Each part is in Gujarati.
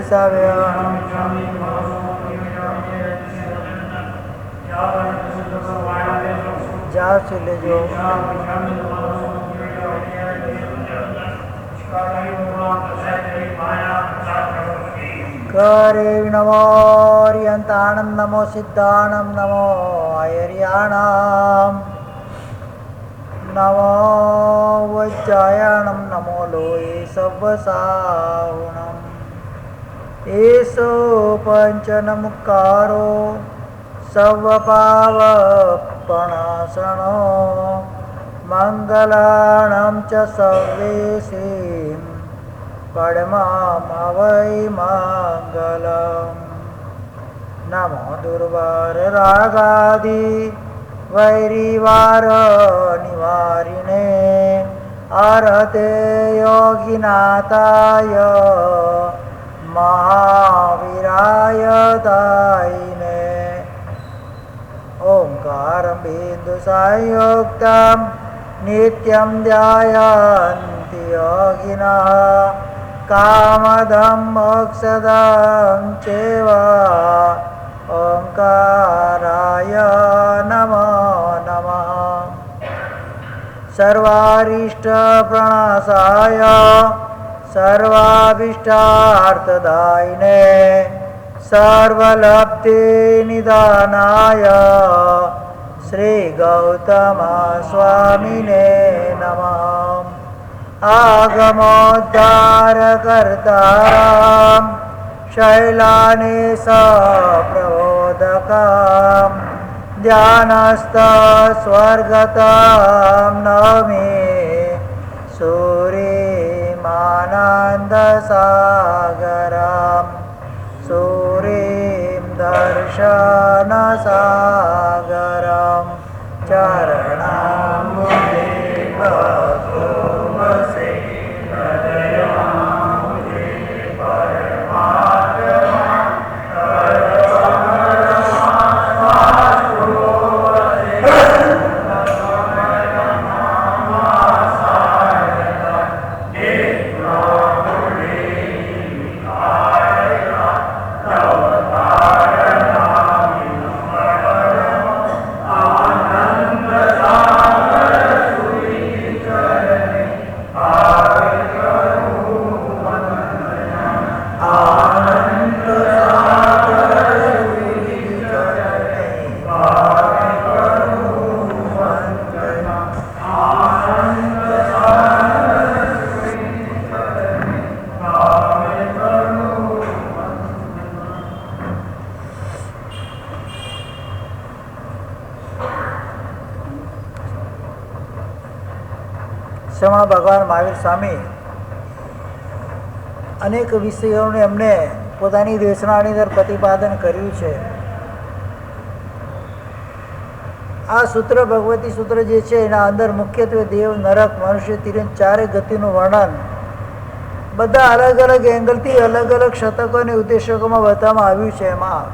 સાવ્યણમ જાસી લેજો કરે નમો રિયંતાણમ નમો સિદ્ધાણમ નમો આયર્યાણમ નમો વજ્જાયણમ નમો લોય સવસાહુણમ એસો પંચનમુકારો સવપાવપણાસણો મંગલાણમ ચ સર્વેસીમ પડમામવૈ મંગલમ નમો દુર્વાર રાગાદિ વૈરીવાર નિવારિણે અરતે યોગિનાથાય મહાવીરાય દાયિને ઓંકારં બિંદુ સંયુક્તં નિત્યં ધ્યાયન્તિ યોગિનઃ કામદં મોક્ષદં ચૈવ ઓંકારાય નમો નમઃ સર્વારિષ્ટ પ્રણાશાય સર્વાભીષ્ટાર્થદાયિને સર્વલબ્ધિ નિદાનાય શ્રી ગૌતમ સ્વામિને નમઃ આગમોદ્ધાર કર્તારં શૈલાનિ સપ્રબોધકં ધ્યાનસ્થ સ્વર્ગતં નમામિ સૂરીમાનંદ સાગરમ સૂરીમ દર્શન સાગરમ ચરણામ્બુજે ભક્તોમસે હૃદયામ્બુજે શ્રમણ ભગવાન મહાવીર સ્વામી અનેક વિષયોને એમને પોતાની દેશનાની અંદર પ્રતિપાદન કર્યું છે. આ સૂત્ર ભગવતી સૂત્ર જે છે એના અંદર મુખ્યત્વે દેવ, નરક, મનુષ્ય, તિર્યક ચારે ગતિનું વર્ણન બધા અલગ અલગ એંગલથી અલગ અલગ શતકો અને ઉદ્દેશકોમાં બતાવવામાં આવ્યું છે. એમાં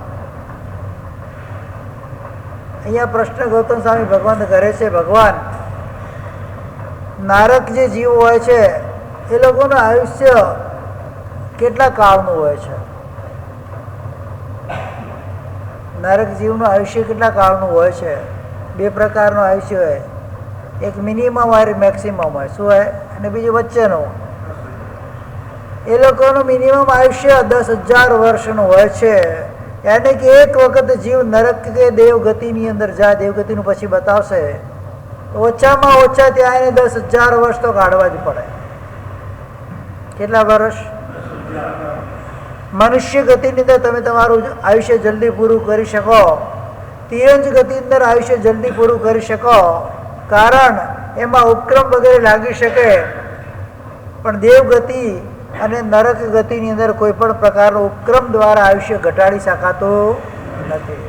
અહીંયા પ્રશ્ન ગૌતમ સ્વામી ભગવાન કરે છે, ભગવાન નારક જે જીવ હોય છે એ લોકોનું આયુષ્ય કેટલા કાળનું હોય છે? નારક જીવનું આયુષ્ય કેટલા કાળનું હોય છે? બે પ્રકારનું આયુષ્ય હોય, એક મિનિમમ હોય, મેક્સિમમ હોય. શું હોય? અને બીજું વચ્ચેનું. એ લોકોનું મિનિમમ આયુષ્ય 10,000 વર્ષનું હોય છે. યાની કે એક વખત જીવ નરક કે દેવગતિની અંદર જાય, દેવગતિનું પછી બતાવશે, ઓછામાં ઓછા ત્યાં એને 10,000 વર્ષ તો કાઢવા જ પડે. કેટલા વર્ષ? મનુષ્ય ગતિની અંદર તમે તમારું આયુષ્ય જલ્દી પૂરું કરી શકો, તિરંજ ગતિની અંદર આયુષ્ય જલ્દી પૂરું કરી શકો, કારણ એમાં ઉપક્રમ વગેરે લાગી શકે. પણ દેવગતિ અને નરક ગતિની અંદર કોઈ પણ પ્રકારનો ઉપક્રમ દ્વારા આયુષ્ય ઘટાડી શકાતું નથી.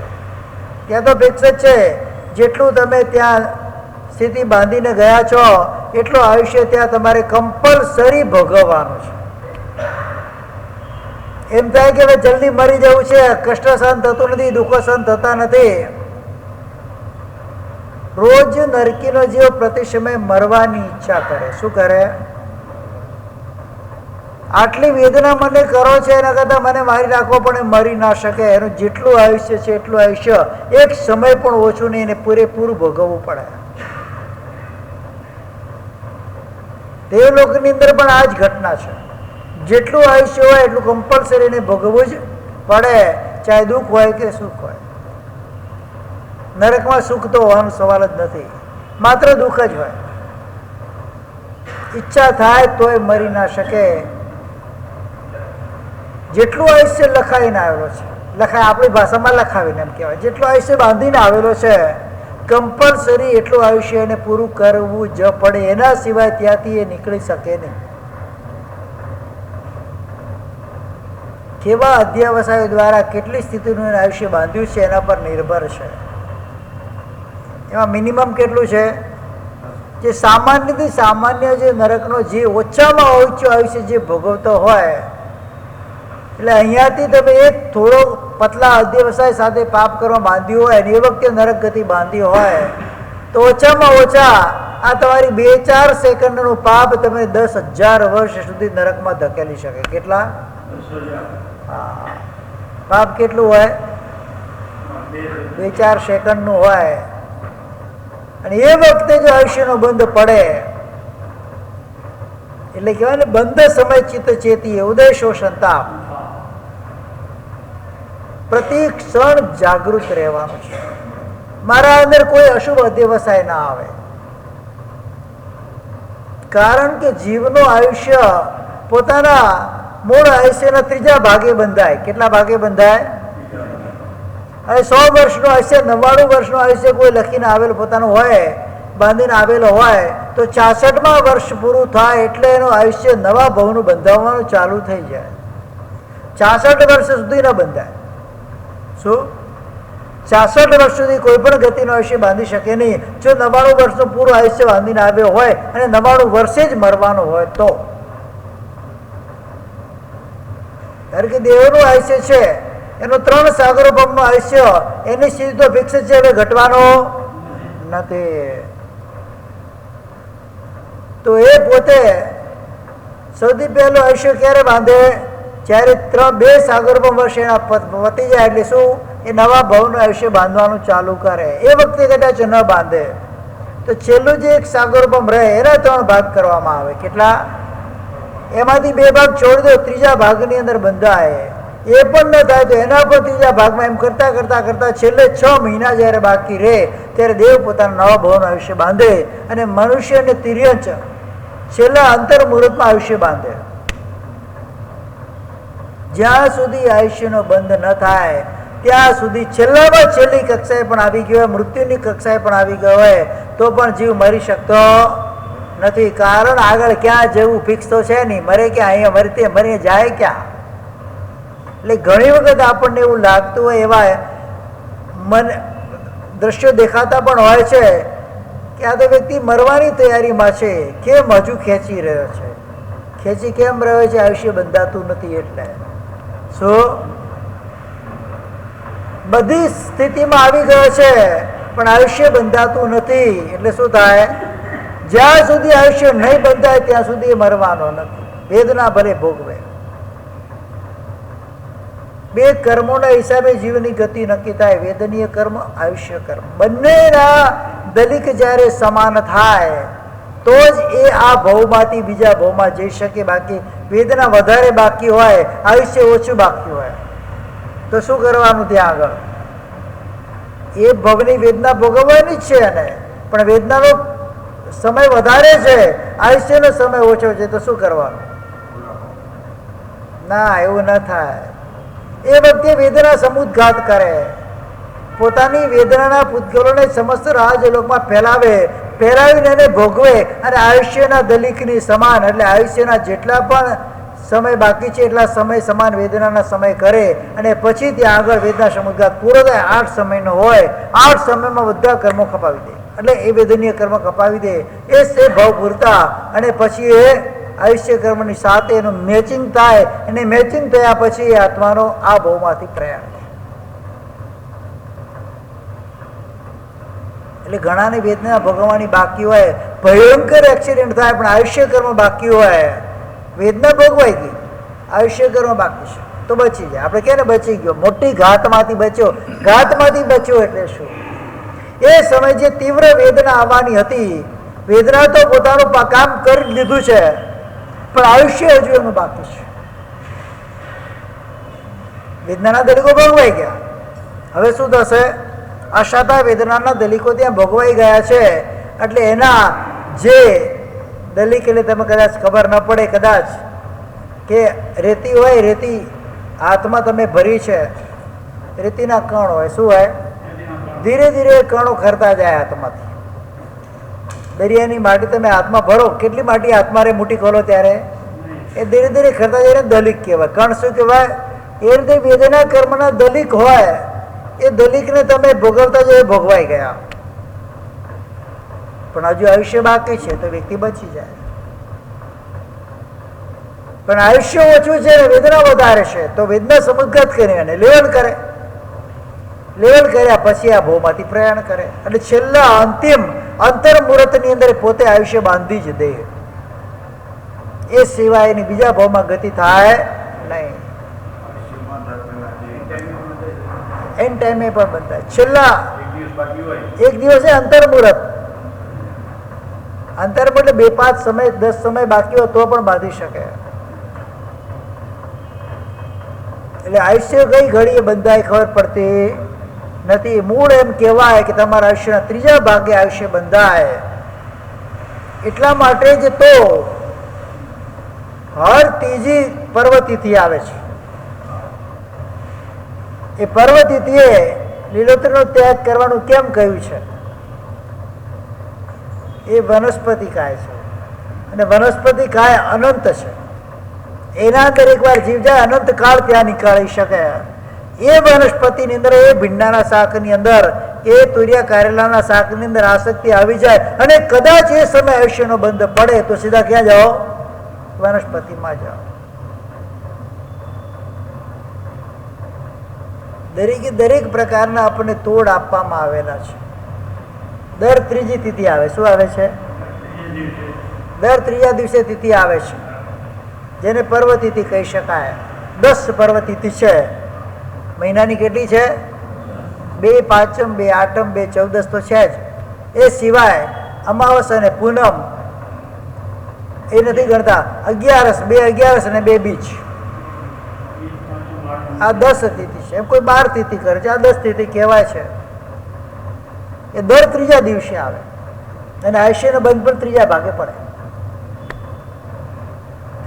ત્યાં તો ફિક્સ જ છે, જેટલું તમે ત્યાં સ્થિતિ બાંધીને ગયા છો એટલું આયુષ્ય ત્યાં તમારે કમ્પલસરી ભોગવવાનું છે. એમ થાય કે હવે જલ્દી મરી જવું છે, કષ્ટ સહન થતું નથી, દુઃખો સહન થતા નથી. રોજ નરકીનો જીવ પ્રતિ સમય મરવાની ઈચ્છા કરે. શું કરે? આટલી વેદના મને કરો છે એના કરતાં મને મારી નાખવો પણ એ મરી ના શકે. એનું જેટલું આયુષ્ય છે એટલું આયુષ્ય એક સમય પણ ઓછું નહીં, એને પૂરેપૂરું ભોગવવું પડે. દેવલોકની અંદર પણ આ જ ઘટના છે. જેટલું આયુષ્ય હોય એટલું કમ્પલસરી એને ભોગવવું જ પડે, ચાહે દુઃખ હોય કે સુખ હોય. નરકમાં સુખ તો હોવાનો સવાલ જ નથી, માત્ર દુઃખ જ હોય. ઈચ્છા થાય તોય મરી ના શકે. જેટલું આયુષ્ય લખાઈને આવેલો છે, લખાય આપણી ભાષામાં લખાવીને એમ કહેવાય, જેટલું આયુષ્ય બાંધીને આવેલો છે કમ્પલસરી એટલું આયુષ્ય એને પૂરું કરવું જ પડે. એના સિવાય ત્યાંથી એ નીકળી શકે નહીં. કેવા અધ્યાવસાયો દ્વારા કેટલી સ્થિતિનું આયુષ્ય બાંધ્યું છે એના પર નિર્ભર છે. એમાં મિનિમમ કેટલું છે? જે સામાન્યથી સામાન્ય જે નરકનો જે ઓછામાં ઓછું આયુષ્ય જે ભોગવતો હોય, એટલે અહીંયાથી તમે એક થોડો પતલા અધ્યાવસાય સાથે પાપ કરવા બાંધ્યું હોય અને એ વખતે નરક ગતિ બાંધી હોય તો ઓછામાં ઓછા આ તમારી 2-4 સેકન્ડનું પાપ તમે 10,000 વર્ષ સુધી નરકમાં ધકેલી શકે. કેટલા? હા, પાપ કેટલું હોય? 2-4 સેકન્ડનું હોય. અને એ વખતે જો આયુષ્યનો બંધ પડે એટલે કહેવાય ને, બંધ સમય ચિત્ત ચેતી ઉદય શોષંતાપ. પ્રતિ ક્ષણ જાગૃત રહેવાનું છે. મારા અંદર કોઈ અશુભ અધ્યવસાય ના આવે. કારણ કે જીવનું આયુષ્ય પોતાના મૂળ આયુષ્યના 3જા ભાગે બંધાય. કેટલા ભાગે બંધાય? હવે 100 વર્ષનું આયુષ્ય, 99 વર્ષનું આયુષ્ય કોઈ લખીને આવેલું પોતાનું હોય, બાંધીને આવેલો હોય, તો 66મા વર્ષ પૂરું થાય એટલે એનું આયુષ્ય નવા ભવનું બંધાવવાનું ચાલુ થઈ જાય. 66 વર્ષ સુધી ન બંધાય. શું? 66 વર્ષ સુધી કોઈ પણ ગતિનું આયુષ્ય બાંધી શકે નહીં. જો 99 વર્ષનું પૂરું આયુષ્ય બાંધીને આવ્યો હોય અને 99 વર્ષે જ મરવાનું હોય તો. કારણ કે દેવનું આયુષ્ય છે એનું 3 સાગરોપમનું આયુષ્ય, એની સ્થિતિ તો ફિક્સ છે, હવે ઘટવાનો નથી. તો એ પોતે સૌથી પહેલું આયુષ્ય ક્યારે બાંધે? જ્યારે 2 સાગરોપમ વર્ષ એના વધી જાય એટલે શું? એ નવા ભવનું આયુષ્ય બાંધવાનું ચાલુ કરે. એ વખતે કદાચ ન બાંધે તો છેલ્લું જે 1 સાગરોપમ રહે એના 3 ભાગ કરવામાં આવે. કેટલા? એમાંથી 2 ભાગ છોડી દો, 3જા ભાગની અંદર બંધાય. એ પણ ન થાય તો એના પર 3જા ભાગમાં એમ કરતા કરતા કરતા છેલ્લે 6 મહિના જ્યારે બાકી રહે ત્યારે દેવ પોતાના નવા ભવનું આયુષ્ય બાંધે અને મનુષ્ય અને તિર્યંચ છેલ્લા અંતર મુહૂર્તમાં આયુષ્ય બાંધે. જ્યાં સુધી આયુષ્યનો બંધ ન થાય ત્યાં સુધી છેલ્લામાં છેલ્લી કક્ષાએ પણ આવી ગયો હોય, મૃત્યુની કક્ષાએ પણ આવી ગયો હોય તો પણ જીવ મરી શકતો નથી. કારણ આગળ ક્યાં જવું ફિક્સ તો છે નહીં. મરે ક્યાં? અહીંયા મરતે મરી જાય ક્યાં? એટલે ઘણી વખત આપણને એવું લાગતું હોય, એવા દ્રશ્યો દેખાતા પણ હોય છે કે આ તો વ્યક્તિ મરવાની તૈયારીમાં છે, કેમ હજુ ખેંચી રહ્યો છે? ખેંચી કેમ રહ્યો છે? આયુષ્ય બંધાતું નથી એટલે. શું? બધી સ્થિતિમાં આવી ગયો છે પણ આયુષ્ય બંધાતું નથી એટલે શું થાય? જ્યાં સુધી આયુષ્ય નહીં બંધાય ત્યાં સુધી મરવાનો નથી. વેદના ભલે ભોગવે. 2 કર્મોના હિસાબે જીવની ગતિ નક્કી થાય, વેદનીય કર્મ, આયુષ્ય કર્મ. બંનેના દલિક જ્યારે સમાન થાય તો જ એ આ ભવમાંથી બીજા ભવમાં જઈ શકે. બાકી વેદના વધારે બાકી હોય, આયુષ્ય ઓછું બાકી હોય તો શું કરવાનું? ત્યાં આગળ એ ભવની વેદના ભોગવવાની જ છે એને, પણ વેદનાનો સમય વધારે છે, આયુષ્યનો સમય ઓછો છે તો શું કરવાનું? ના, એવું ન થાય. એ વખતે વેદના સમુદ્ઘાત કરે, પોતાની વેદનાના પૂતગલોને સમસ્ત રાજલોકમાં ફેલાવીને એને ભોગવે અને આયુષ્યના દલિકની સમાન, એટલે આયુષ્યના જેટલા પણ સમય બાકી છે એટલા સમય સમાન વેદનાના સમય કરે અને પછી ત્યાં આગળ વેદના સમુદ્ઘાત પૂરો થાય. 8 સમયનો હોય, 8 સમયમાં બધા કર્મો કપાવી દે. એટલે એ વેદનીય કર્મ કપાવી દે એ છે ભવ પૂરતા. અને પછી એ આયુષ્ય કર્મની સાથે એનું મેચિંગ થાય અને મેચિંગ થયા પછી એ આત્માનો આ ભવમાંથી પ્રયાણ થાય. એટલે ઘણાની વેદના ભોગવવાની બાકી હોય, ભયંકર એક્સિડન્ટ થાય પણ આયુષ્ય કર્મ બાકી હોય, વેદના ભોગવાઈ ગઈ આયુષ્ય કર્મ બાકી છે તો બચી જાય. આપણે કહે ને બચી ગયો, મોટી ઘાતમાંથી બચ્યો. ઘાતમાંથી બચ્યો એટલે શું? એ સમય જે તીવ્ર વેદના આવવાની હતી, વેદના તો પોતાનું કામ કરી લીધું છે, પણ આયુષ્ય હજુ એનું બાકી છે. વેદનાના દલિકો ભોગવાઈ ગયા. હવે શું થશે? અશાતા વેદનાના દલિકો ત્યાં ભોગવાઈ ગયા છે, એટલે એના જે દલિક એટલે તમે કદાચ ખબર ન પડે, કદાચ કે રેતી હોય, રેતી હાથમાં તમે ભરી છે, રેતીના કણ હોય, શું હોય? ધીરે ધીરે કણો ખરતા જાય હાથમાંથી. દરિયાની માટી તમે હાથમાં ભરો, કેટલી માટી હાથમાં રે મુઠ્ઠી ખોલો ત્યારે એ ધીરે ધીરે ખરતા જાય, દલિક કહેવાય. કણ શું કહેવાય? એ રીતે વેદના કર્મના દલિક હોય, એ દલિકને તમે ભોગવતા જાય, ભોગવાઈ ગયા. પણ હજુ આયુષ્ય બાકી છે તો વ્યક્તિ બચી જાય. પણ આયુષ્ય ઓછું છે ને વેદના વધારે છે તો વેદના સમુદ્ગત કરી અને લેવન કરે. લેવન કર્યા પછી આ ભવમાંથી પ્રયાણ કરે અને છેલ્લા અંતિમ અંતર મુહૂર્તની અંદર પોતે આયુષ્ય બાંધી જ દે. એ સિવાય એની બીજા ભાવમાં ગતિ થાય નહીં. એન ટાઈમે પણ બંધાય. છેલ્લા એક દિવસે અંતર મુહૂર્ત, અંતર એટલે 2-5 સમય 10 સમય બાકી હોય તો પણ બાંધી શકે. એટલે આયુષ્ય કઈ ઘડીએ બંધાય ખબર પડતી નથી. મૂળ એમ કહેવાય કે તમારા આયુષ્યના 3જા ભાગે આયુષ્ય બંધાય. એટલા માટે જ તો હર ત્રીજી પર્વતિથિ આવે છે. એ પર્વતિથિએ લીલોતરીનો ત્યાગ કરવાનું કેમ કહ્યું છે? એ વનસ્પતિ કાય છે અને વનસ્પતિ કાય અનંત છે. એના અંદર એકવાર જીવ જાય અનંત કાળ ત્યાં નીકાળી શકે. એ વનસ્પતિની અંદર, એ ભીંડાના શાકની અંદર, એ તુરિયા કારેલાના શાકની અંદર આસક્તિ આવી જાય અને કદાચ એ સમય આયુષ્યનો બંધ પડે તો સીધા ક્યાં જાઓ? વનસ્પતિમાં જાઓ. દરેકે દરેક પ્રકારના આપણને તોડ આપવામાં આવેલા છે. દર 3જી તિથિ આવે. શું આવે છે? દર 3જા દિવસે તિથિ આવે છે, જેને પર્વતિથિ કહી શકાય. 10 પર્વતિથિ છે. મહિનાની કેટલી છે? 2 પાંચમ, 2 આઠમ, 2 ચૌદસ તો છે જ. એ સિવાય અમાવસ અને પૂનમ એ નથી ગણતા. 11, 2 11 અને 2 બીજ, આ 10 તિથિ છે. એમ કોઈ 12 તિથિ કરે છે, આ 10 તિથિ કહેવાય છે. એ દર 3જા દિવસે આવે અને આયુષ્યનો બંધ પણ 3જા ભાગે પડે.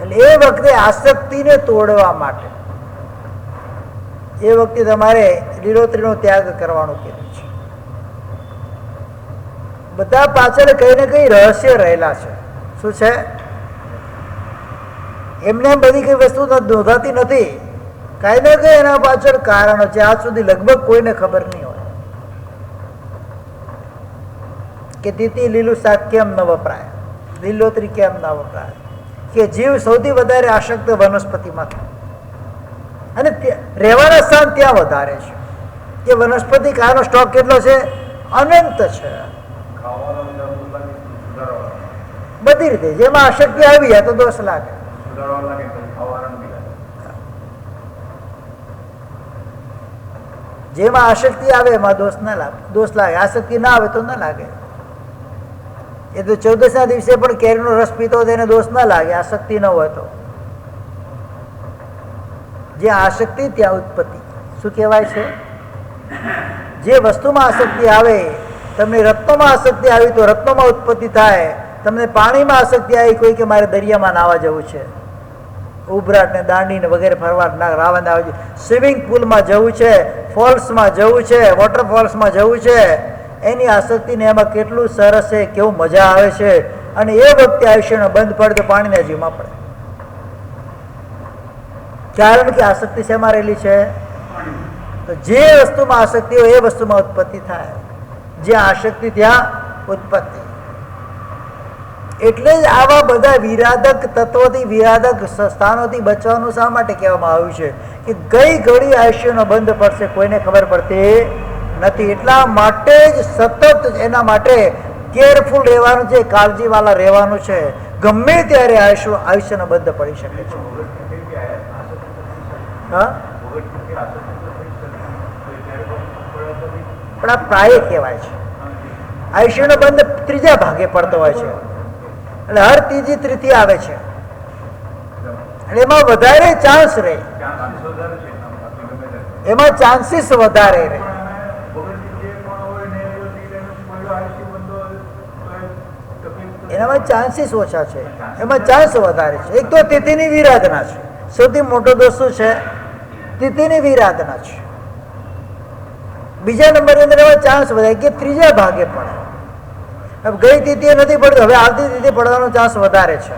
એટલે એ વખતે આસક્તિને તોડવા માટે એ વખતે તમારે લીલોતરીનો ત્યાગ કરવાનું કીધું છે. બધા પાછળ કઈ ને કઈ રહસ્ય રહેલા છે. શું છે? એમને બધી કઈ વસ્તુ નોંધાતી નથી. કઈ ને કઈ એના પાછળ કારણો છે. આજ સુધી લગભગ કોઈને ખબર નહીં હોય કે તિથિ લીલું શાક કેમ ન વપરાય, લીલોતરી કેમ ન વપરાય, કે જીવ સૌથી વધારે આસક્ત વનસ્પતિમાં થાય અને રહેવાના સ્થાન ત્યાં વધારે છે. કે વનસ્પતિ કાયનો સ્ટોક કેટલો છે? અનંત છે. બધી રીતે જેમાં આસક્તિ આવી જાય તો દોષ લાગે. જેમાં આસક્તિ આવે એમાં દોષ ના લાગે, દોષ લાગે. આસક્તિ ના આવે તો ના લાગે. એ તો 14ના દિવસે પણ કેરીનો રસ પીતો હોય એને દોષ ના લાગે, આસક્તિ ન હોય તો. જ્યાં આસક્તિ ત્યાં ઉત્પત્તિ. શું કહેવાય છે? જે વસ્તુમાં આસક્તિ આવે, તમને રત્નોમાં આસક્તિ આવી તો રત્નોમાં ઉત્પત્તિ થાય. તમને પાણીમાં આસક્તિ આવી, કોઈ કે મારે દરિયામાં નાહવા જવું છે, ઉભરાટ ને દાંડી ને વગેરે ફરવા રાવણ આવે છે, સ્વિમિંગ પુલમાં જવું છે, ફોલ્સમાં જવું છે, વોટરફોલ્સમાં જવું છે, એની આસક્તિને એમાં કેટલું સરસ છે, કેવું મજા આવે છે. અને એ વખતે આયુષ્યનો બંધ પડે તો પાણીના જીવમાં પડે. કારણ કે આસક્તિ શેમાં રહેલી છે? તો જે વસ્તુમાં આસક્તિ હોય એ વસ્તુમાં ઉત્પત્તિ થાય. જ્યાં આસક્તિ ત્યાં ઉત્પત્તિ. એટલે જ આવા બધા વિરાધક તત્વોથી, વિરાધક સ્થાનોથી બચવાનું શા માટે કહેવામાં આવ્યું છે? કે કઈ ઘડી આયુષ્યનો બંધ પડશે કોઈને ખબર પડતી નથી. એટલા માટે જ સતત એના માટે કેરફુલ રહેવાનું છે, કાળજીવાળા રહેવાનું છે. ગમે ત્યારે આયુષ્યનો બંધ પડી શકે છે. હા, પણ આ પ્રાય કહેવાય છે. આયુષ્યનો બંધ ત્રીજા ભાગે પડતો હોય છે, એટલે હર ત્રીજી તૃતીય આવે છે, એટલે એમાં વધારે ચાન્સ રહે, એમાં ચાન્સીસ વધારે રહે. એનામાં ચાન્સીસ ઓછા છે, એમાં ચાન્સ વધારે છે. એક તો તિથિની વિરાધના છે, સૌથી મોટો દોષ શું છે? તિથિની વિરાધના છે. બીજા નંબરની અંદર એમાં ચાન્સ વધારે કે ત્રીજા ભાગે પડે. હવે ગઈ તિથિએ નથી પડતું, હવે આવતી તિથિએ પડવાનો ચાન્સ વધારે છે.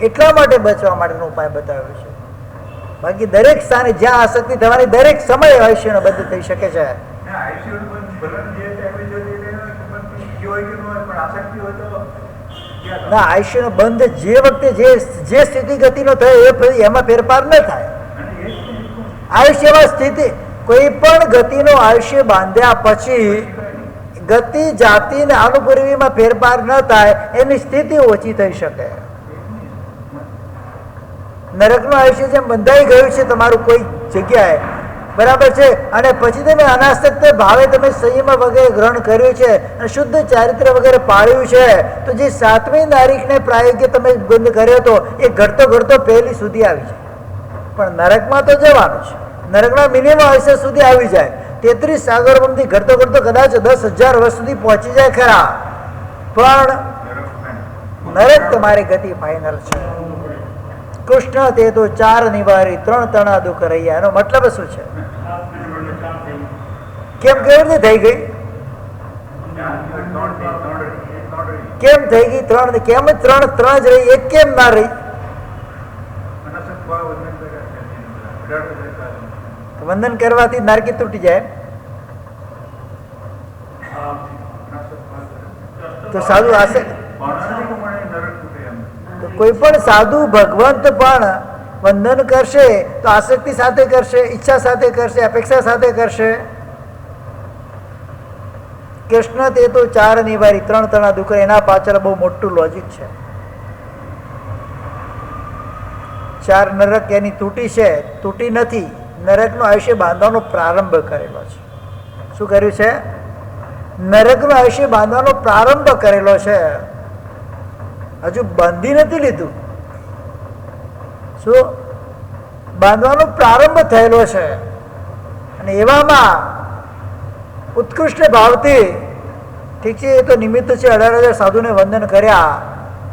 એટલા માટે બચવા માટેનો ઉપાય બતાવ્યો છે. બાકી દરેક સ્થાને જ્યાં આસક્તિ થવાની દરેક સમયે આયુષ્યનો બંધ થઈ શકે છે. ના, આયુષ્યનો બંધ જે વખતે જે સ્થિતિ ગતિનો થયો એમાં ફેરફાર ન થાય. આયુષ્યમાં સ્થિતિ કોઈ પણ ગતિનો આયુષ્ય બાંધ્યા પછી ગતિ જાતિ ને અનુપૂર્વીમાં ફેરફાર ન થાય એની સ્થિતિ ઓછી થઈ શકે. નરકનું આયુષ્ય જેમ બંધાઈ ગયું છે તમારું કોઈ જગ્યાએ, બરાબર છે, અને પછી તમે અનાસક્ત ભાવે તમે સંયમ વગેરે ગ્રહણ કર્યું છે અને શુદ્ધ ચારિત્ર વગેરે પાળ્યું છે, તો જે 7મી તારીખને પ્રાયોગ્ય તમે બંધ કર્યો હતો એ ઘટતો ઘટતો પહેલી સુધી આવી જાય. પણ નરકમાં તો જવાનું છે, નરકના મિનિમમ આયુષ્ય સુધી આવી જાય. 33 સાગરોથી ઘટતો ઘટતો કદાચ 10,000 વર્ષ સુધી પહોંચી જાય ખરા, પણ નરક તમારી ગતિ ફાઇનલ છે. કૃષ્ણ તે તો 4 નિવારી 3 તણા દુઃખ રહ્યા. એનો મતલબ શું છે? કેમ કેવી રીતે થઈ ગઈ? કેમ થઈ ગઈ 3? કેમ જ 3 જ રહી, એક કેમ ના રહી? વંદન કરવાથી નારકી તૂટી જાય તો સાધુ આશે. તો કોઈ પણ સાધુ ભગવંત પણ વંદન કરશે તો આસક્તિ સાથે કરશે, ઈચ્છા સાથે કરશે, અપેક્ષા સાથે કરશે. કૃષ્ણ તે તો 4 નિવારી 3 તણા દુઃખ. એના પાછળ બહુ મોટું લોજિક છે. 4 નરક એની તૂટી છે, તૂટી નથી. નરકનું આયુષ્ય બાંધવાનો પ્રારંભ કરેલો છે. શું કર્યું છે? નરકનું આયુષ્ય બાંધવાનો પ્રારંભ કરેલો છે, હજુ બાંધી નથી લીધું. શું? બાંધવાનો પ્રારંભ થયેલો છે. અને એવામાં ઉત્કૃષ્ટ ભાવથી, ઠીક છે, એ તો નિમિત્ત છે, 18,000 સાધુને વંદન કર્યા,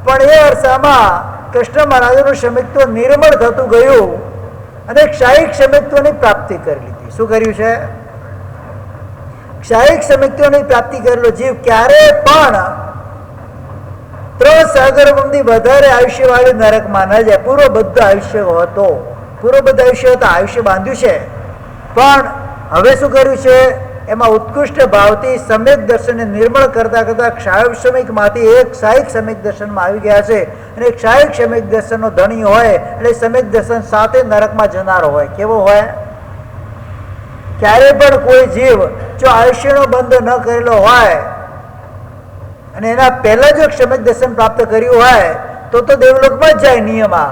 પણ એ અરસામાં કૃષ્ણ મહારાજનું ક્ષમિત્વ નિર્મળ થતું ગયું અને ક્ષાયિક ક્ષમિત્વની પ્રાપ્તિ કરી લીધી. શું કર્યું છે? ક્ષાયિક ક્ષમિત્વની પ્રાપ્તિ કરેલો જીવ ક્યારે પણ 3 સાગરથી વધારે આયુષ્ય વાળી નરકમાં ન જાય. પૂર્વબદ્ધ આયુષ્ય હતો, પૂર્વબદ્ધ આયુષ્ય હતા, આયુષ્ય બાંધ્યું છે, પણ હવે શું કર્યું છે? એમાં ઉત્કૃષ્ટ ભાવથી સમ્યક દર્શનને નિર્મળ કરતા કરતા ક્ષાયિક સમ્યકમાંથી એક ક્ષાયિક સમ્યક દર્શનમાં આવી ગયા છે. અને ક્ષાયિક સમ્યક દર્શનનો ધણી હોય એટલે સમ્યક દર્શન સાથે નરકમાં જનારો હોય. કેવો હોય? ક્યારે પણ કોઈ જીવ જો આયુષ્યનો બંધ ન કરેલો હોય અને એના પહેલા જો ક્ષમિક દર્શન પ્રાપ્ત કર્યું હોય તો દેવલોકમાં જ જાય નિયમમાં.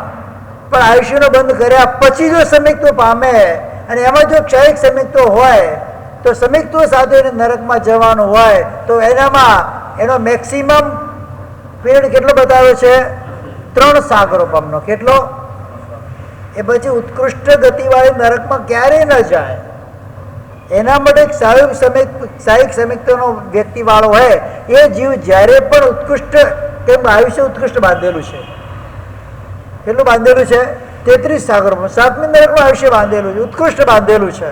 પણ આયુષ્યનો બંધ કર્યા પછી જો સમિક્ત્વ પામે અને એમાં જો ક્ષયિક સમિક્ત્વ હોય તો સમિક્ત્વ સાથે એને નરકમાં જવાનું હોય તો એનામાં એનો મેક્સિમમ પીરિયડ કેટલો બતાવ્યો છે? 3 સાગરોપમનો. કેટલો? એ પછી ઉત્કૃષ્ટ ગતિવાળી નરકમાં ક્યારેય ન જાય. એના માટે ક્ષાયિક સમિક્તનો વ્યક્તિ વાળો હોય એ જીવ જ્યારે પણ ઉત્કૃષ્ટ, કેમ આયુષ્ય ઉત્કૃષ્ટ બાંધેલું છે. કેટલું બાંધેલું છે? 33 સાગરોમાં 7મી નરકમાં આયુષ્ય બાંધેલું છે, ઉત્કૃષ્ટ બાંધેલું છે.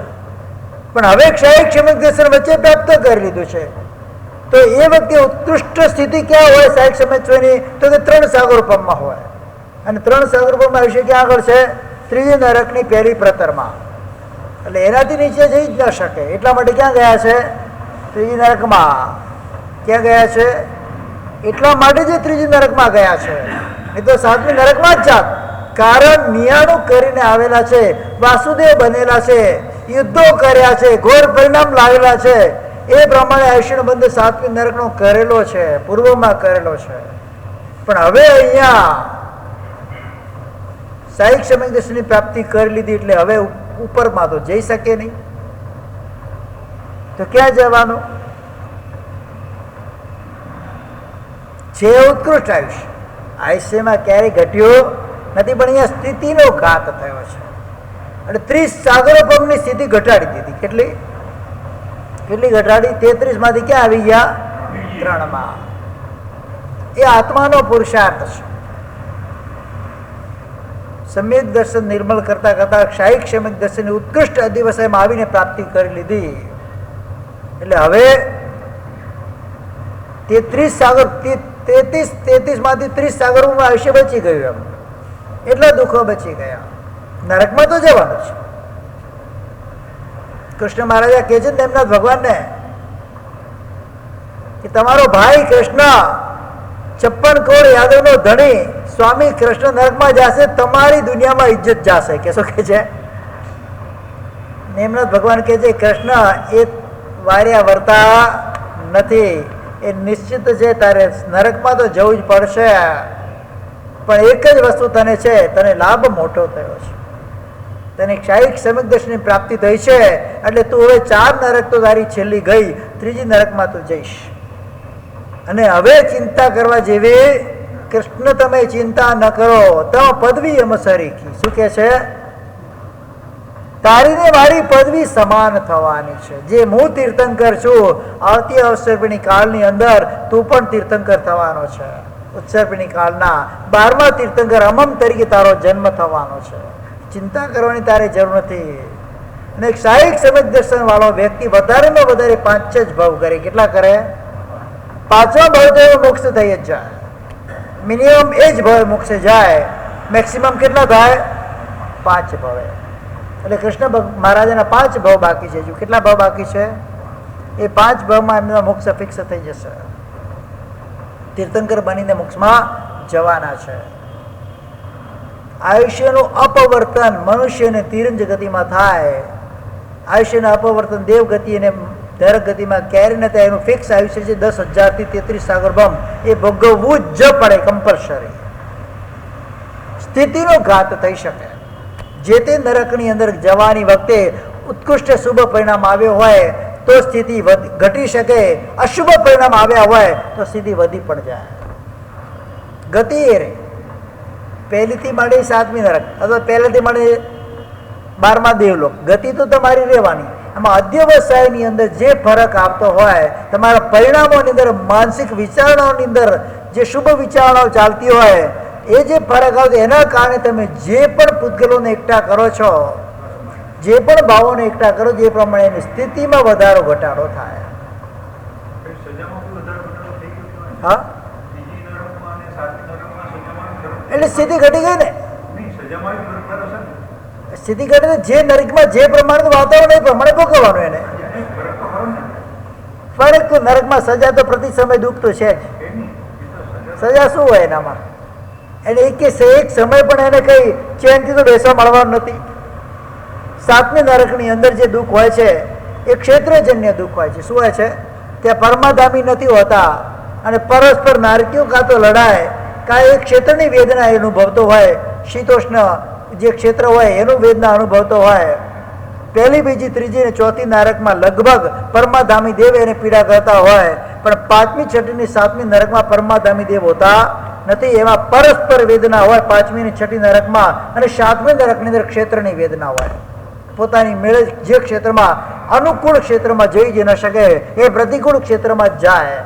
પણ હવે ક્ષાયિક સમિક દર્શન વચ્ચે પ્રાપ્ત કરી લીધું છે તો એ વખતે ઉત્કૃષ્ટ સ્થિતિ ક્યાં હોય ક્ષાયિક સમિત્વની? તો કે 3 સાગરોપમમાં હોય. અને 3 સાગરોપમમાં આયુષ્ય ક્યાં આગળ છે? 3જી નરકની પહેલી પ્રતરમાં. એટલે એનાથી નીચે જઈ જ ન શકે. એટલા માટે ક્યાં ગયા છે? 3જી નરકમાં. ક્યાં ગયા છે? એટલા માટે જ 3જી નરકમાં ગયા છે. એ તો 7મી નરકમાં જ જાત. કારણ 99 કરીને આવેલા છે, વાસુદેવ બનેલા છે, યુદ્ધો કર્યા છે, ઘોર પરિણામ લાવેલા છે. એ પ્રમાણે આયુષ્યનો બંધ 7મી નરકનો કરેલો છે, પૂર્વમાં કરેલો છે. પણ હવે અહીંયા સાહિક સમય દર્શનની પ્રાપ્તિ કરી લીધી એટલે હવે ઉપરમાં તો જઈ શકે નહીં, તો ક્યાં જવાનું? છે ઉત્કૃષ્ટ આયુષ્ય. આયુષ્યમાં ક્યારેય ઘટ્યો નથી, પણ અહીંયા સ્થિતિનો ઘાત થયો છે. અને 30 સાગરો પગની સ્થિતિ ઘટાડી દીધી. કેટલી ઘટાડી? 33 માંથી ક્યાં આવી ગયા? 3 એ આત્માનો પુરુષાર્થ છે. સમ્યક દર્શન નિર્મળ કરતા કરતા ક્ષાયિક સમ્યક દર્શનની ઉત્કૃષ્ટ અધિવસાયમાં આવીને પ્રાપ્તિ કરી લીધી. એટલે હવે 33 સાગર 33 માંથી 30 સાગરોમાં આયુષ્ય બચી ગયું. એમ એટલા દુઃખો બચી ગયા. નરકમાં તો જવાનું છે. કૃષ્ણ મહારાજા કહે છે એમના ભગવાનને કે તમારો ભાઈ કૃષ્ણ 56 કરોડ યાદવનો ધણી સ્વામી કૃષ્ણ નરકમાં જશે, તમારી દુનિયામાં ઇજ્જત જશે. કે શું કે છે? નેમનાથ ભગવાન કહે છે કૃષ્ણ એ વાર્યા વર્તા નથી, એ નિશ્ચિત છે, તારે નરકમાં તો જવું જ પડશે. પણ એક જ વસ્તુ તને છે, તને લાભ મોટો થયો છે, તને ક્ષાયિક સમ્યક દર્શનની પ્રાપ્તિ થઈ છે. એટલે તું હવે 4 નરક તો તારી છેલ્લી ગઈ, 3જી નરકમાં તું જઈશ. અને હવે ચિંતા કરવા જેવી કૃષ્ણ તમે ચિંતા ન કરો, તમ પદવી એમ સરીખી. શું કે છે? તારી ને મારી પદવી સમાન થવાની છે. જે હું તીર્થંકર છું, આવતી અવસર્પિણી કાળની અંદર તું પણ તીર્થંકર થવાનો છે. ઉત્સર્પિણી કાળના 12મા તીર્થંકર અમમ તરીકે તારો જન્મ થવાનો છે. ચિંતા કરવાની તારે જરૂર નથી. અને ક્ષાયિક સમ્યક દર્શન વાળો વ્યક્તિ વધારેમાં વધારે 5 જ ભાવ કરે. કેટલા કરે? 5મા ભાવ તો મોક્ષ થઈ જ જાય. મિનિમમ એ જ ભાવ મોક્ષ જાય. મેક્સિમમ કેટલા થાય? 5 ભાવે. એટલે કૃષ્ણ મહારાજાના 5 ભાવ બાકી છે. કેટલા ભાવ બાકી છે? એ 5 ભાવમાં એમના મોક્ષ ફિક્સ થઈ જશે. તીર્થંકર બનીને મોક્ષમાં જવાના છે. આયુષ્યનું અપવર્તન મનુષ્યને તિરંજ ગતિમાં થાય. આયુષ્યનું અપવર્તન દેવ ગતિ અને નરક ગતિમાં ક્યારેય ન થાય. એનું ફિક્સ આયુષ્ય છે 10,000 થી 33 સાગરબમ. એ ભોગવવું જ પડે, કમ્પલસરી. સ્થિતિનો ઘાત થઈ શકે. જે તે નરકની અંદર જવાની વખતે ઉત્કૃષ્ટ શુભ પરિણામ આવ્યો હોય તો સ્થિતિ ઘટી શકે, અશુભ પરિણામ આવ્યા હોય તો સ્થિતિ વધી પણ જાય. ગતિ એ રહે. પહેલીથી માંડી 7મી નરક અથવા પહેલેથી માંડી 12મા દેવલોક, ગતિ તો તમારી રહેવાની. એમાં અધ્યવસાયની અંદર જે ફરક આવતો હોય, તમારા પરિણામોની અંદર, માનસિક વિચારણાઓની અંદર જે શુભ વિચારણાઓ ચાલતી હોય, એ જે ફરક આવતો એના કારણે તમે જે પણ પૂતગલોને એકઠા કરો છો, જે પણ ભાવોને એકઠા કરો, જે પ્રમાણે એની સ્થિતિમાં વધારો ઘટાડો થાય. હા, એટલે સ્થિતિ ઘટી ગઈ ને. સ્થિતિ ઘટે જે નરકમાં જે પ્રમાણનું વાતાવરણ એ પ્રમાણે ભોગવવાનું એને ફરક. તો નરકમાં સજા તો પ્રતિ સમય દુઃખ તો છે જ. સજા શું હોય એનામાં? એટલે એક સમય પણ એને કઈ ચેનથી તો બેસવા મળવાનું નથી. 7મી નરકની અંદર જે દુઃખ હોય છે એ ક્ષેત્રજન્ય દુઃખ હોય છે. શું હોય છે? ત્યાં પરમાધામી નથી હોતા અને પરસ્પર નારકીઓ કાં તો લડાય, કાં એક ક્ષેત્રની વેદના એ અનુભવતો હોય, શીતોષ્ણ જે ક્ષેત્ર હોય એનું વેદના અનુભવતો હોય. 1લી, 2જી, 3જી અને 4થી નરકમાં લગભગ પરમાધામી દેવ એને પીડા કરતા હોય, પણ 5મી, 6ઠી, 7મી નરકમાં પરમાધામી દેવ હોતા નથી. એમાં પરસ્પર વેદના હોય 5મી અને 6ઠી નરકમાં, અને 7મી નરકની અંદર ક્ષેત્રની વેદના હોય. પોતાની મેળે જે ક્ષેત્રમાં અનુકૂળ ક્ષેત્રમાં જઈ ન શકે એ પ્રતિકૂળ ક્ષેત્રમાં જાય.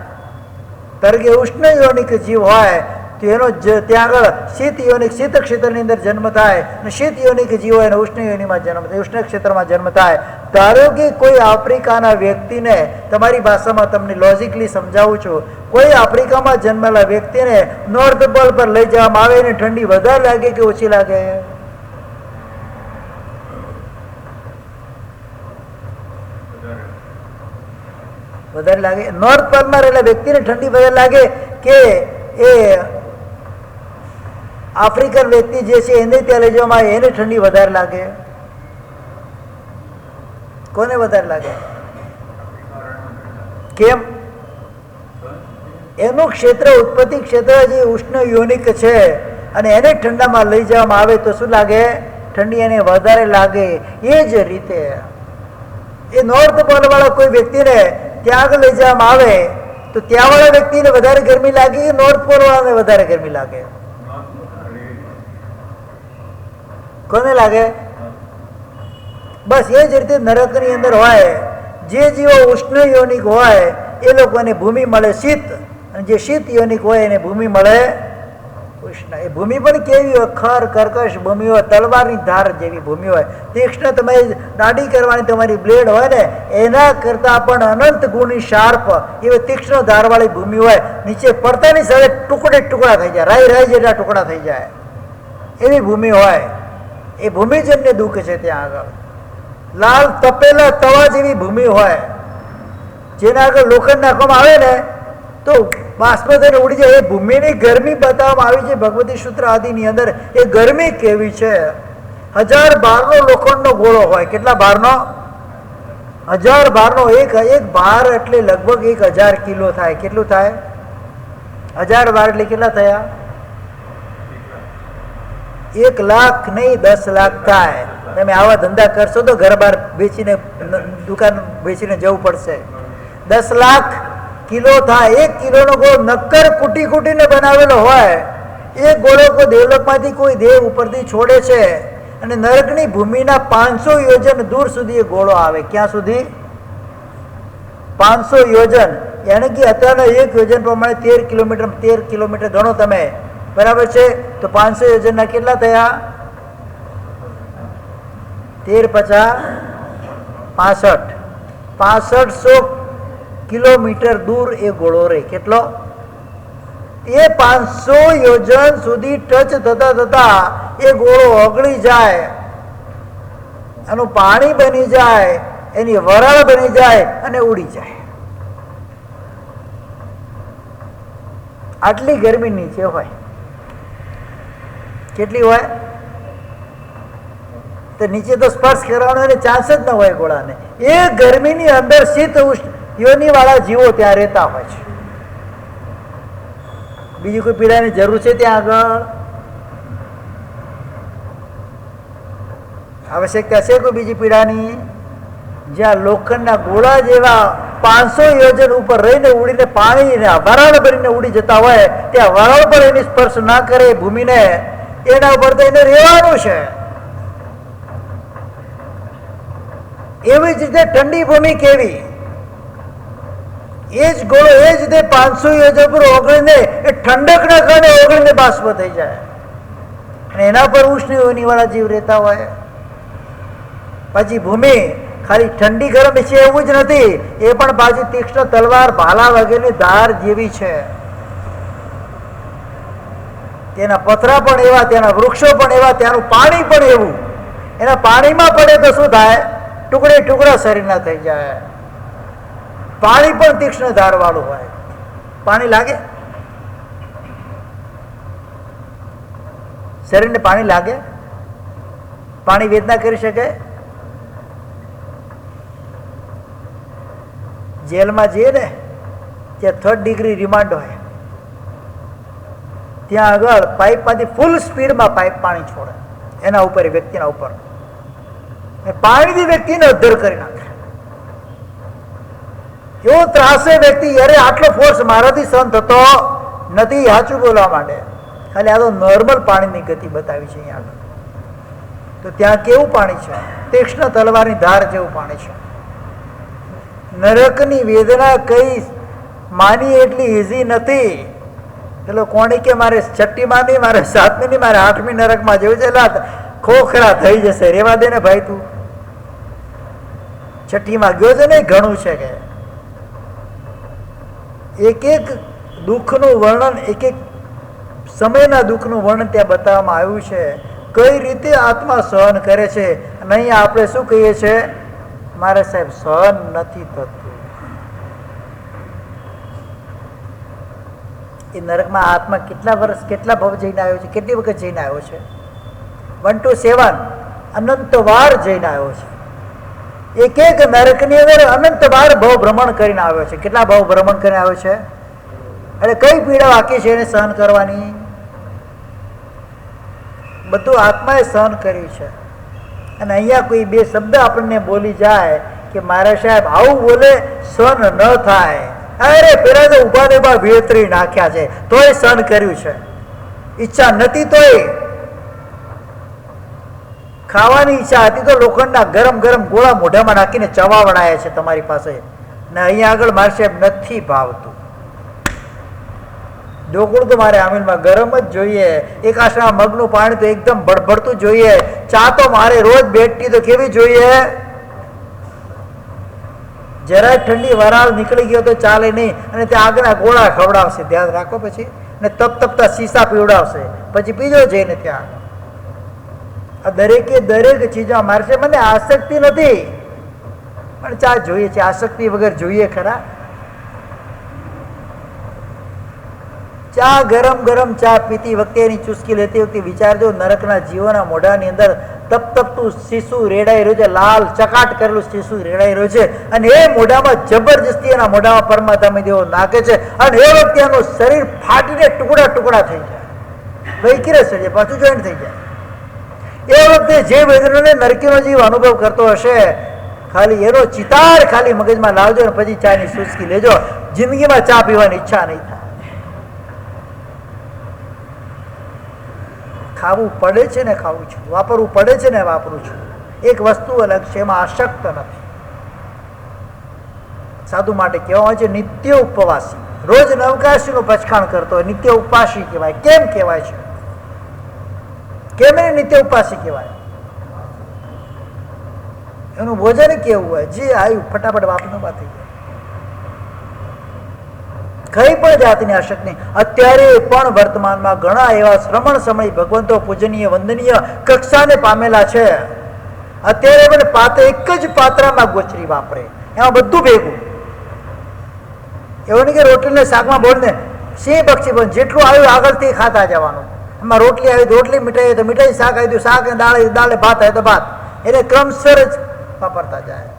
તરકે ઉષ્ણ યોનિક જીવ હોય તો એનો ત્યાં આગળ શીત યોનિક, શીત ક્ષેત્રની અંદર જન્મ થાય, અને શીત યોનિક જીવ હોય એનો ઉષ્ણ યોનિમાં જન્મ થાય, ઉષ્ણ ક્ષેત્રમાં જન્મ થાય. ધારો કે કોઈ આફ્રિકાના વ્યક્તિને, તમારી ભાષામાં તમને લોજિકલી સમજાવું છું, કોઈ આફ્રિકામાં જન્મેલા વ્યક્તિને નોર્થ પોલ પર લઈ જવામાં આવે એને ઠંડી વધારે લાગે કે ઓછી લાગે? વધારે લાગે. નોર્થ પોલમાં રહેલા વ્યક્તિને ઠંડી વધારે લાગે કે એ આફ્રિકન વ્યક્તિ જે છે એને ત્યાં લઈ જવામાં આવે એને ઠંડી વધારે લાગે? કોને વધારે લાગે? કેમ? એનું ક્ષેત્ર, ઉત્પત્તિ ક્ષેત્ર જે ઉષ્ણ યોનિક છે, અને એને ઠંડામાં લઈ જવામાં આવે તો શું લાગે? ઠંડી એને વધારે લાગે. એ જ રીતે એ નોર્થ પોલ વાળા કોઈ વ્યક્તિને ત્યાં આગળ લઈ જવામાં આવે તો ત્યાં વાળા વ્યક્તિને વધારે ગરમી લાગે, નોર્થ પોલ વાળાને વધારે ગરમી લાગે? કોને લાગે? બસ એ જ રીતે નરકની અંદર હોય જે જીવો ઉષ્ણ યોનિક હોય એ લોકોને ભૂમિ મળે શીત, અને જે શીત યોનિક હોય એને ભૂમિ મળે ઉષ્ણ. એ ભૂમિ પણ કેવી હોય? ખર કર્કશ ભૂમિ હોય, તલવારની ધાર જેવી ભૂમિ હોય. તીક્ષ્ણ તમારી દાઢી કરવાની તમારી બ્લેડ હોય ને એના કરતાં પણ અનંત ગુણી શાર્પ એવી તીક્ષ્ણ ધારવાળી ભૂમિ હોય. નીચે પડતાની સાથે ટુકડા થઈ જાય, રાઈ જેટલા ટુકડા થઈ જાય એવી ભૂમિ હોય. એ ભૂમિજન્ય દુઃખ છે. ત્યાં આગળ લાલ તપેલા તવા જેવી ભૂમિ હોય, જેના આગળ લોખંડ નાખવામાં આવે ને તો બાષ્પ થઈને ઉડી જાય. એ ભૂમિની ગરમી બતાવવામાં આવી છે ભગવતી સૂત્ર આદિની અંદર. એ ગરમી કેવી છે? 1000 ભારનો લોખંડનો ગોળો હોય. કેટલા ભારનો? 1000 ભારનો. એક ભાર એટલે લગભગ 1000 કિલો થાય. કેટલું થાય? 1000 ભાર એટલે કેટલા થયા? 1 લાખ નહીં 10 લાખ થાય. તમે આવા ધંધા કરશો તો ઘર બહાર વેચીને દુકાન વેચીને જવું પડશે. 10 લાખ કિલો થાય. 1 કિલોનો ગોળો નક્કર કૂટી કૂટીને બનાવેલો હોય. એ ગોળો કોઈ દેવલોકમાંથી કોઈ દેવ ઉપરથી છોડે છે અને નરકની ભૂમિના 500 યોજન દૂર સુધી એ ગોળો આવે. ક્યાં સુધી? 500 યોજન. એને કે અત્યારના 1 યોજન પ્રમાણે 13 કિલોમીટર ગણો તમે, બરાબર છે? તો 500 યોજનના કેટલા થયા? 13×5 = 6500 કિલોમીટર દૂર એ ગોળો રહે. કેટલો? એ 500 યોજન સુધી ટચ થતા થતા એ ગોળો ઓગળી જાય, એનું પાણી બની જાય, એની વરાળ બની જાય અને ઉડી જાય. આટલી ગરમી નીચે હોય. કેટલી હોય? તો નીચે તો સ્પર્શ કરવાનો એને ચાન્સ જ ન હોય ગોળાને. એ ગરમીની અંદર શીત ઉષ્ણ યોની વાળા જીવો ત્યાં રહેતા હોય છે. બીજી કોઈ પીડાની જરૂર છે ત્યાં આગળ? આવશ્યકતા છે કોઈ બીજી પીડાની? જ્યાં લોખંડના ગોળા જેવા 500 યોજન ઉપર રહીને ઉડીને પાણીને વરાળ ભરીને ઉડી જતા હોય ત્યાં વરાળ પર એની સ્પર્શ ના કરે ભૂમિને, એના ઉપર તો એને રહેવાનું છે. એવી જ રીતે ઠંડી ભૂમિ કેવી? એ જ ગોળો એ જ રીતે 500 યોજન પર ઓગળીને એ ઠંડકના કારણે ઓગળીને બાષ્પ થઈ જાય અને એના પર ઉષ્ણ યોનિવાળા જીવ રહેતા હોય. પછી ભૂમિ ખાલી ઠંડી ગરમ છે એવું જ નથી, એ પણ પાછી તીક્ષ્ણ તલવાર ભાલા વગેરેની ધાર જેવી છે. તેના પથરા પણ એવા, તેના વૃક્ષો પણ એવા, ત્યાંનું પાણી પણ એવું. એના પાણીમાં પડે તો શું થાય? ટુકડે ટુકડા શરીરના થઈ જાય. પાણી પણ તીક્ષ્ણ ધાર વાળું હોય. પાણી લાગે? શરીરને પાણી લાગે? પાણી વેદના કરી શકે? જેલમાં જઈએ ને ત્યાં 3rd ડિગ્રી રિમાન્ડ હોય, ત્યાં આગળ પાઇપમાંથી ફૂલ સ્પીડમાં પાણી છોડે એના ઉપર, વ્યક્તિના ઉપર. પાણીથી વ્યક્તિને અધ્ધર કરી નાખે. એવો ત્રાસે વ્યક્તિ, અરે આટલો ફોર્સ મારાથી સહન થતો નથી સાચું બોલવા માટે. ખાલી આ તો નોર્મલ પાણીની ગતિ બતાવી છે અહીંયા આગળ. તો ત્યાં કેવું પાણી છે? તીક્ષ્ણ તલવારની ધાર જેવું પાણી છે. નરકની વેદના કઈ માની એટલી ઇઝી નથી. પેલો કોણી કે મારે 6ઠ્ઠીમાં નહીં, મારે 7મી નહીં, મારે 8મી નરકમાં જેવું છે. ખોખરા થઈ જશે, રેવા દે ને ભાઈ તું. 6ઠ્ઠીમાં ગયો છે ને, ઘણું છે કે એક એક દુઃખનું વર્ણન, એક એક સમયના દુઃખનું વર્ણન ત્યાં બતાવવામાં આવ્યું છે. કઈ રીતે આત્મા સહન કરે છે. અને અહીંયા આપણે શું કહીએ છીએ? મારે સાહેબ સહન નથી થતું. એ નરકમાં આત્મા કેટલા વર્ષ, કેટલા ભવ જઈને આવ્યો છે? કેટલી વખત જઈને આવ્યો છે? 1 to 7 અનંત વાર જઈને આવ્યો છે. એક એક નરકની અંદર અનંત વાર ભવ ભ્રમણ કરીને આવ્યો છે. કેટલા ભવ ભ્રમણ કરીને આવ્યો છે? એટલે કઈ પીડા બાકી છે એને સહન કરવાની? બધું આત્માએ સહન કર્યું છે. અને અહીંયા કોઈ બે શબ્દ આપણને બોલી જાય કે મારા સાહેબ આવું બોલે, સહન ન થાય. અરે પેલા તો ઉભા ને ઉભા વેતરી નાખ્યા છે તોય સહન કર્યું છે. ઈચ્છા નથી તોય, ખાવાની ઈચ્છા હતી તો લોખંડના ગરમ ગરમ ગોળા મોઢામાં નાખીને ચવાવડાયા છે તમારી પાસે. ને અહીંયા આગળ મારે સાહેબ નથી ભાવતું. ઢોકળું તો મારે આમિલમાં ગરમ જ જોઈએ. એક આશરા મગનું પાણી તો એકદમ બળબડતું જોઈએ. ચા તો મારે રોજ બેઠતી તો કેવી જોઈએ? જરાય ઠંડી વરાળ નીકળી ગયો તો ચાલે નહીં. અને ત્યાં આગળના ગોળા ખવડાવશે, ધ્યાન રાખો. પછી ને તપતા શીશા પીવડાવશે, પછી પીજો જઈને ત્યાં. આ દરેકે દરેક ચીજમાં મારે છે મને આસક્તિ નથી, પણ ચા જોઈએ છે. આસક્તિ વગર જોઈએ ખરા? ચા ગરમ ગરમ ચા પીતી વખતે એની ચુસ્કી લેતી વખતે વિચારજો, નરકના જીવોના મોઢાની અંદર તપતું શીશું રેડાઈ રહ્યું છે, લાલ ચકાટ કરેલું શીશું રેડાઈ રહ્યું છે. અને એ મોઢામાં જબરજસ્તી એના મોઢામાં પરમાત્મા દેવો નાખે છે. અને એ વખતે એનું શરીર ફાટીને ટુકડા ટુકડા થઈ જાય, વૈકિરસ થઈ જાય, પાછું જોઈન્ટ થઈ જાય. એ વખતે જે વેદનાને નરકીનો જીવ અનુભવ કરતો હશે, ખાલી એનો ચિતાર ખાલી મગજમાં લાવજો અને પછી ચાની સુસ્કી લેજો. જિંદગીમાં ચા પીવાની ઈચ્છા નહીં થાય. ખાવું પડે છે ને ખાવું છું, વાપરવું પડે છે ને વાપરું છું. એક વસ્તુ અલગ છે, એમાં આસક્ત નથી. સાધુ માટે કહેવામાં આવે છે નિત્ય ઉપવાસી. રોજ નવકાશીનું પચખાણ કરતો હોય નિત્ય ઉપવાસી કહેવાય. કેમ કહેવાય છે? કેમ એને નિત્ય ઉપવાસી કહેવાય? એનું ભોજન કેવું હોય? જે આવ્યું ફટાફટ વાપરનું વાત થઈ જાય, કઈ પણ જાતની આસક્તિ નહીં. અત્યારે પણ વર્તમાનમાં ઘણા એવા શ્રમણ સમય ભગવંતો પૂજનીય વંદનીય કક્ષાને પામેલા છે. અત્યારે પણ પાત્ર એક જ પાત્રમાં ગોચરી વાપરે, એમાં બધું ભેગું. એવું નહીં કે રોટલીને શાકમાં બોલને સિંહ પક્ષી પણ જેટલું આવ્યું આગળથી ખાતા જવાનું. એમાં રોટલી આવી તો રોટલી, મીઠાઈ આવી તો મીઠાઈ, શાક આવી તો શાક, દાળ ભાત આવે તો ભાત. એને ક્રમસર જ વાપરતા જાય,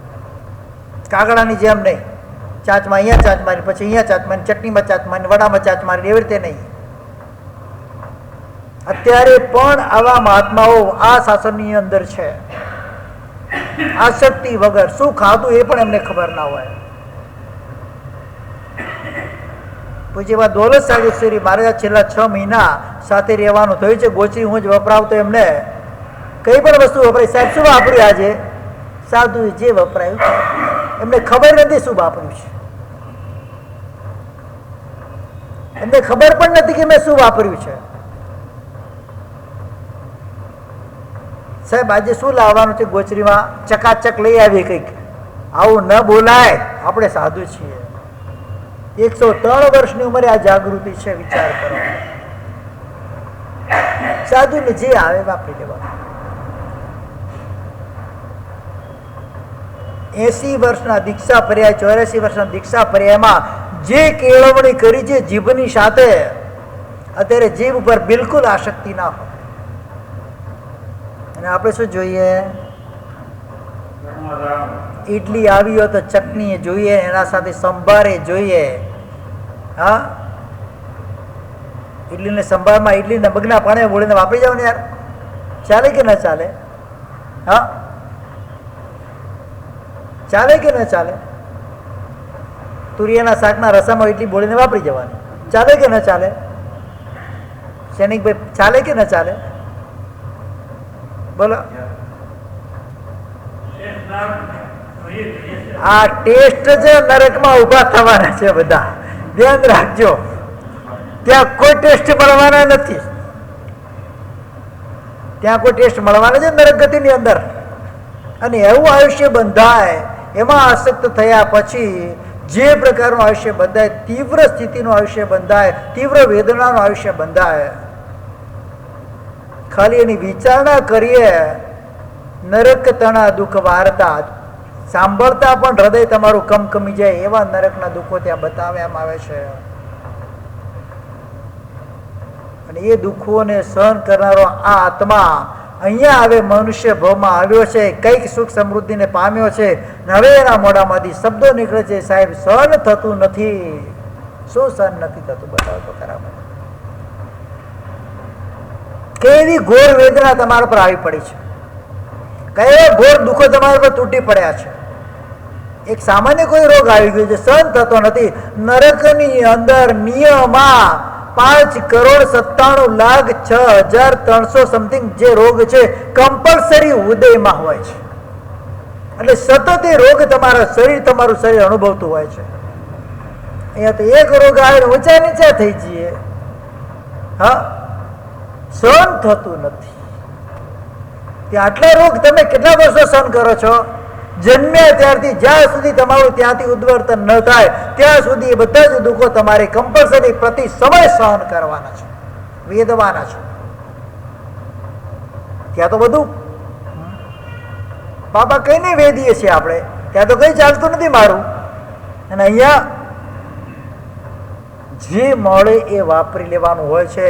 કાગડાની જેમ નહીં. ચાંચમાં અહીંયા ચાંચ મારી, પછી અહીંયા ચાંચ મારી, ચટણીમાં ચાંચ મારી, વડામાં ચાંચ મારી, એવી રીતે નહીં. અત્યારે પણ આવા મહાત્માઓ આ શાસનની અંદર છે. આસક્તિ વગર શું ખાધું એ પણ એમને ખબર ના હોય. પછી એવા દોલત સાગેશ્વરી મહારાજ છેલ્લા 6 મહિના સાથે રહેવાનું થયું છે. ગોચરી હું જ વપરાવતો. એમને કઈ પણ વસ્તુ વપરાય, સાહેબ શું વાપર્યું આજે? સાધુ જે વપરાયું એમને ખબર નથી શું વાપર્યું છે. એમને ખબર પણ નથી કે મેં શું વાપર્યું છે. સાહેબ આજે શું લાવવાનું છે ગોચરીમાં? ચકાચક લઈ આવી કંઈક. આવું ન બોલાય, આપણે સાધુ છીએ. 103 વર્ષની ઉંમરે આ જાગૃતિ છે, વિચાર કરો. સાધુને જે આવે વાપરી દેવાનું. 80 વર્ષના દીક્ષા પર્યાય, 84 વર્ષના દીક્ષા પર્યાયમાં જે કેળવણી કરી છે જીભની સાથે, અત્યારે જીભ ઉપર બિલકુલ આસક્તિ ના હોય. અને આપણે શું જોઈએ? ઇડલી આવી હોય તો ચટણી જોઈએ, એના સાથે સંભારે જોઈએ. હા, ઇડલીને સંભારમાં ઇડલીને બગના પાણી બોલીને વાપરી જાવ ને યાર, ચાલે કે ના ચાલે? હા, ચાલે કે ના ચાલે? તુરિયાના શાકના રસામાં ઇડલી બોલીને વાપરી જવાની, ચાલે કે ના ચાલે? સૈનિકભાઈ ચાલે કે ના ચાલે? બોલો. આ ટેસ્ટ છે નરકમાં ઉભા થવાના છે બધા, ધ્યાન રાખજો. ત્યાં કોઈ ટેસ્ટ મળવાના નથી. ત્યાં કોઈ ટેસ્ટ મળવાના છે નરક ગતિની અંદર. અને એવું આયુષ્ય બંધાય, એમાં આસક્ત થયા પછી જે પ્રકારનું આયુષ્ય બંધાય, તીવ્ર સ્થિતિનું આયુષ્ય બંધાય, તીવ્ર વેદનાનું આયુષ્ય બંધાય. ખાલી એની વિચારણા કરીએ, નરક તણા દુઃખ વાર્તા સાંભળતા પણ હૃદય તમારું કમકમી જાય એવા નરકના દુઃખો ત્યાં બતાવવામાં આવે છે. અને એ દુઃખોને સહન કરનારો આ આત્મા અહીંયા આવે, મનુષ્ય ભાવમાં આવ્યો છે, કઈક સુખ સમૃદ્ધિને પામ્યો છે. હવે એના મોઢામાંથી શબ્દો નીકળે છે, સાહેબ સહન થતું નથી. શું સહન નથી થતું? બતાવો તો ખરા. કેવી ઘોર વેદના તમારા પર આવી પડી છે, કયા ઘોર દુઃખો તમારા પર તૂટી પડ્યા છે. એક સામાન્ય કોઈ રોગ આવી ગયો છે, સહન થતો નથી. નરકની અંદર નિયમમાં 5,97,06,300 સમથિંગ જે રોગ છે કમ્પલસરી ઉદયમાં હોય છે. એટલે સતત એ રોગ તમારું શરીર અનુભવતું હોય છે. અહીંયા તો એક રોગ આવે ઊંચા નીચા થઈ જઈએ, હા, સહન થતું નથી. ત્યાં આટલા રોગ તમે કેટલા વર્ષો સહન કરો છો? જન્મ્યા ત્યારથી જ્યાં સુધી તમારું ત્યાંથી ઉદ્વર્તન ન થાય ત્યાં સુધી એ બધા જ દુઃખો તમારે કમ્પલસરી પ્રતિ સમય સહન કરવાના છે, વેદવાના છે. ત્યાં તો બધું બાપા કઈ નહીં વેદીએ છીએ આપણે, ત્યાં તો કઈ ચાલતું નથી મારું. અને અહીંયા જે મળે એ વાપરી લેવાનું હોય છે.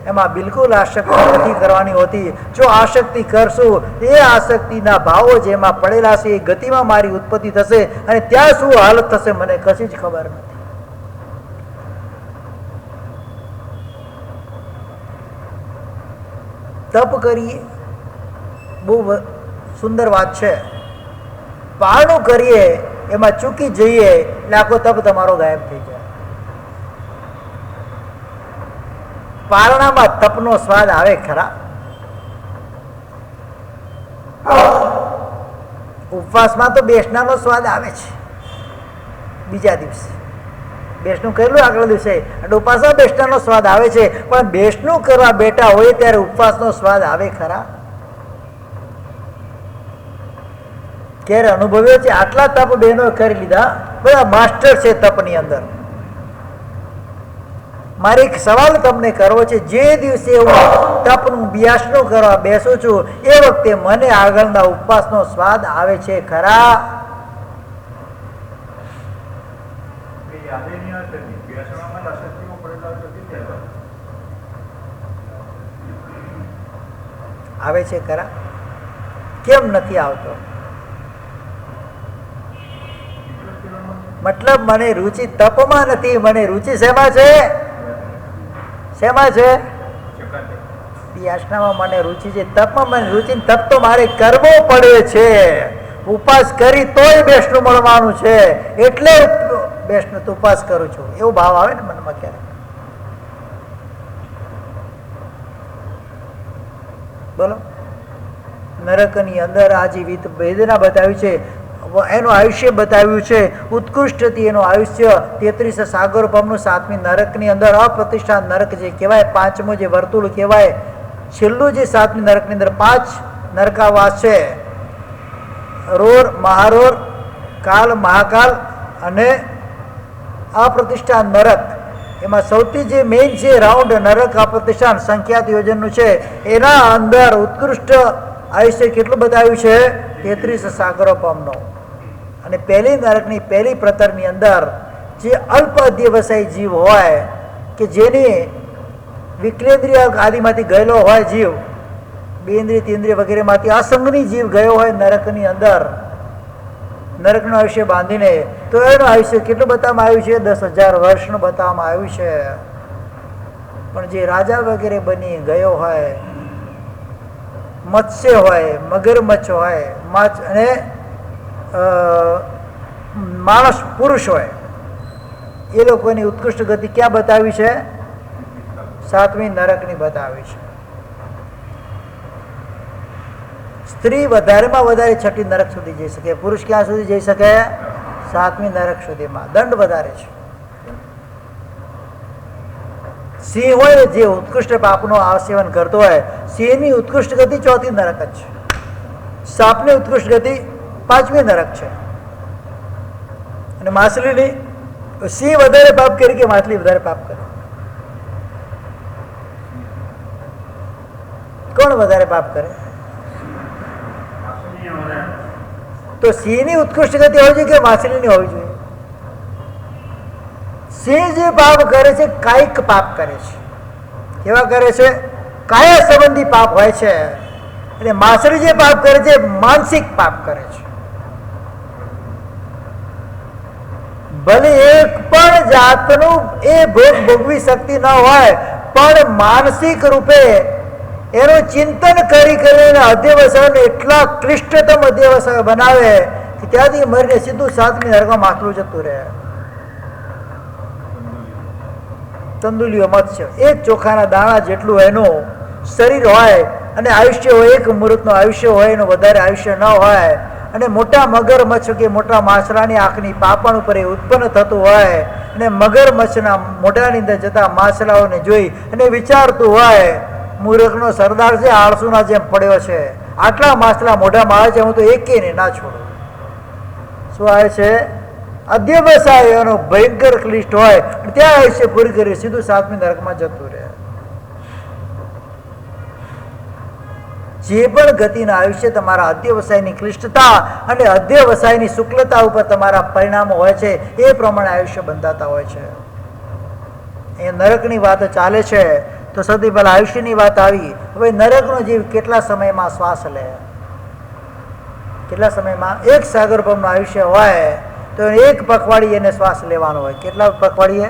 એમાં બિલકુલ આસક્તિ નથી કરવાની હોતી. જો આસક્તિ કરશું એ આસક્તિના ભાવો જેમાં પડેલા છે એ ગતિમાં મારી ઉત્પત્તિ થશે અને ત્યાં શું હાલત થશે મને કશી જ ખબર નથી. તપ કરીએ બહુ સુંદર વાત છે. પારણું કરીએ એમાં ચૂકી જઈએ એટલે આખો તપ તમારો ગાયબ થઈ જાય. પારણામાં તપનો સ્વાદ આવે ખરા? ઉપવાસમાં તો બેસનાનો સ્વાદ આવે છે બીજા દિવસે, બેસનું કરેલું આગળ દિવસે, એટલે ઉપવાસમાં બેસનાનો સ્વાદ આવે છે. પણ બેસનું કરવા બેઠા હોય ત્યારે ઉપવાસનો સ્વાદ આવે ખરા? ક્યારે અનુભવ્યો છે? આટલા તપ બહેનો કરી લીધા, બધા માસ્ટર છે તપની અંદર. મારે એક સવાલ તમને કરવો છે. જે દિવસે હું તપનું અભ્યાસનું કરવા બેસું છું એ વખતે મને આગળના ઉપવાસનો સ્વાદ આવે છે ખરા? આવે છે ખરા? કેમ નથી આવતો? મતલબ મને રુચિ તપમાં નથી, મને રુચિ શેમાં છે? શેમાં છે? યાચનામાં મને રુચિ છે, તપમાં મને રુચિ. તપ તો મારે કરવો પડે છે. ઉપવાસ કરી તોય બેસનું મળવાનું છે એટલે બેસનું ઉપવાસ કરું છું, એવો ભાવ આવે ને મનમાં. ક્યારે બોલો? નરકની અંદર આ જીવિત વેદના બતાવી છે, એનું આયુષ્ય બતાવ્યું છે. ઉત્કૃષ્ટથી એનું આયુષ્ય 33 સાગર પમનું. 7મી નરકની અંદર અપ્રતિષ્ઠા નરક જે કહેવાય, 5મું જે વર્તુળ કહેવાય, છેલ્લું જે 7મી નરકની અંદર 5 નરકાવાસ છે. રોર, મહારોર, કાલ, મહાકાલ અને અપ્રતિષ્ઠા નરક. એમાં સૌથી જે મેઇન છે રાઉન્ડ નરક અપ્રતિષ્ઠાન સંખ્યાત યોજનનું છે. એના અંદર ઉત્કૃષ્ટ આયુષ્ય કેટલું બતાવ્યું છે? 33 સાગરો પમનો. અને પહેલી નરકની પહેલી પ્રતરની અંદર જે અલ્પ અધ્યવસાયી જીવ હોય કે જેની વિક્રેન્દ્રિય આદિમાંથી ગયેલો હોય જીવ, બેન્દ્રિય તીન્દ્રિય વગેરેમાંથી અસંગની જીવ ગયો હોય નરકની અંદર, નરકનું આયુષ્ય બાંધીને, તો એનું આયુષ્ય કેટલું બતાવવામાં આવ્યું છે? 10,000 વર્ષનું બતાવવામાં આવ્યું છે. પણ જે રાજા વગેરે બની ગયો હોય, મત્સ્ય હોય, મગરમચ્છ હોય, માછ અને માણસ પુરુષ હોય, એ લોકોની ઉત્કૃષ્ટ ગતિ ક્યાં બતાવી છે? 7મી નરકની બતાવી છે. સ્ત્રી વધારેમાં વધારે 6ઠી નરક સુધી જઈ શકે, પુરુષ ક્યાં સુધી જઈ શકે? 7મી નરક સુધીમાં. દંડ વધારે છે. સિંહ હોય જે ઉત્કૃષ્ટ પાપનો સેવન કરતો હોય, સિંહની ઉત્કૃષ્ટ ગતિ 4થી નરક જ છે. સાપની ઉત્કૃષ્ટ ગતિ 5મી નરક છે. અને માછલીની, સિંહ વધારે પાપ કરે કે માછલી વધારે પાપ કરે? કોણ વધારે પાપ કરે? તો સિંહની ઉત્કૃષ્ટ ગતિ હોવી જોઈએ કે માછલીની હોવી જોઈએ? સિંહ જે પાપ કરે છે કાયિક પાપ કરે છે. કેવા કરે છે? કાયા સંબંધી પાપ હોય છે. અને માછલી જે પાપ કરે છે માનસિક પાપ કરે છે. ભલે એક પણ જાતનું એ ભોગ ભોગવી શકતી ન હોય, પણ માનસિક રૂપે એનું ચિંતન કરી કરીને અધ્યવસાયને એટલા ક્લિષ્ટતમ અધ્યવસાય બનાવે કે ત્યાંથી મરીને સીધું 7મી નરકમાં માથું જતું રહે. તંદુલિયો મત્સ્ય એક ચોખાના દાણા જેટલું એનું શરીર હોય અને આયુષ્ય હોય, એક મુહૂર્તનું આયુષ્ય હોય, એનું વધારે આયુષ્ય ન હોય, અને મોટા મગરમચ્છ કે મોટા માછલાની આંખની પાપણ ઉપર એ ઉત્પન્ન થતું હોય અને મગરમચ્છના મોઢાની અંદર જતા માછલાઓને જોઈ અને વિચારતું હોય, મૂર્ખનો સરદાર છે, આળસુના જેમ પડ્યો છે, આટલા માછલા મોઢામાં આવે છે, હું તો એકેયને ના છોડું. શું આવે છે? અધ્યવસાય એનો ભયંકર ક્લિષ્ટ હોય, ત્યાં આયુષ્ય પૂરી કરી સીધું 7મી નરકમાં જતું રહે. જે પણ ગતિના આયુષ્ય તમારા અધ્યવસાયની ક્લિષ્ટતા અને અધ્યવસાયની શુક્લતા ઉપર તમારા પરિણામો હોય છે, એ પ્રમાણે આયુષ્ય બંધાતા હોય છે. એ નરકની વાત ચાલે છે તો સૌથી પહેલા આયુષ્યની વાત આવી. હવે નરકનો જીવ કેટલા સમયમાં શ્વાસ લે? કેટલા સમયમાં? એક સાગરપમનું આયુષ્ય હોય તો એક પખવાડી એને શ્વાસ લેવાનો હોય. કેટલા પખવાડીએ?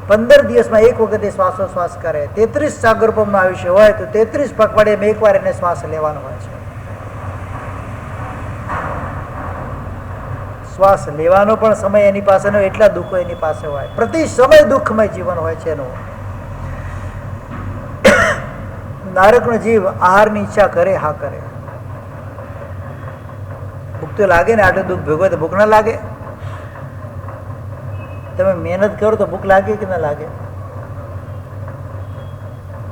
15 દિવસમાં એક વખત એ શ્વાસોશ્વાસ કરે. 33 સાગરપમનું આયુષ્ય હોય તો 33 પખવાડિયામાં એકવાર એને શ્વાસ લેવાનો હોય છે. શ્વાસ લેવાનો પણ સમય એની પાસે ન, એટલા દુઃખો એની પાસે હોય. પ્રતિ સમય દુઃખમય જીવન હોય છે એનું. નારકનો જીવ આહારની ઈચ્છા કરે, હા કરે. ભૂખ તો લાગે ને, આટલું દુઃખ ભેગું તો ભૂખ ના લાગે? તમે મહેનત કરો તો ભૂખ લાગે કે ના લાગે?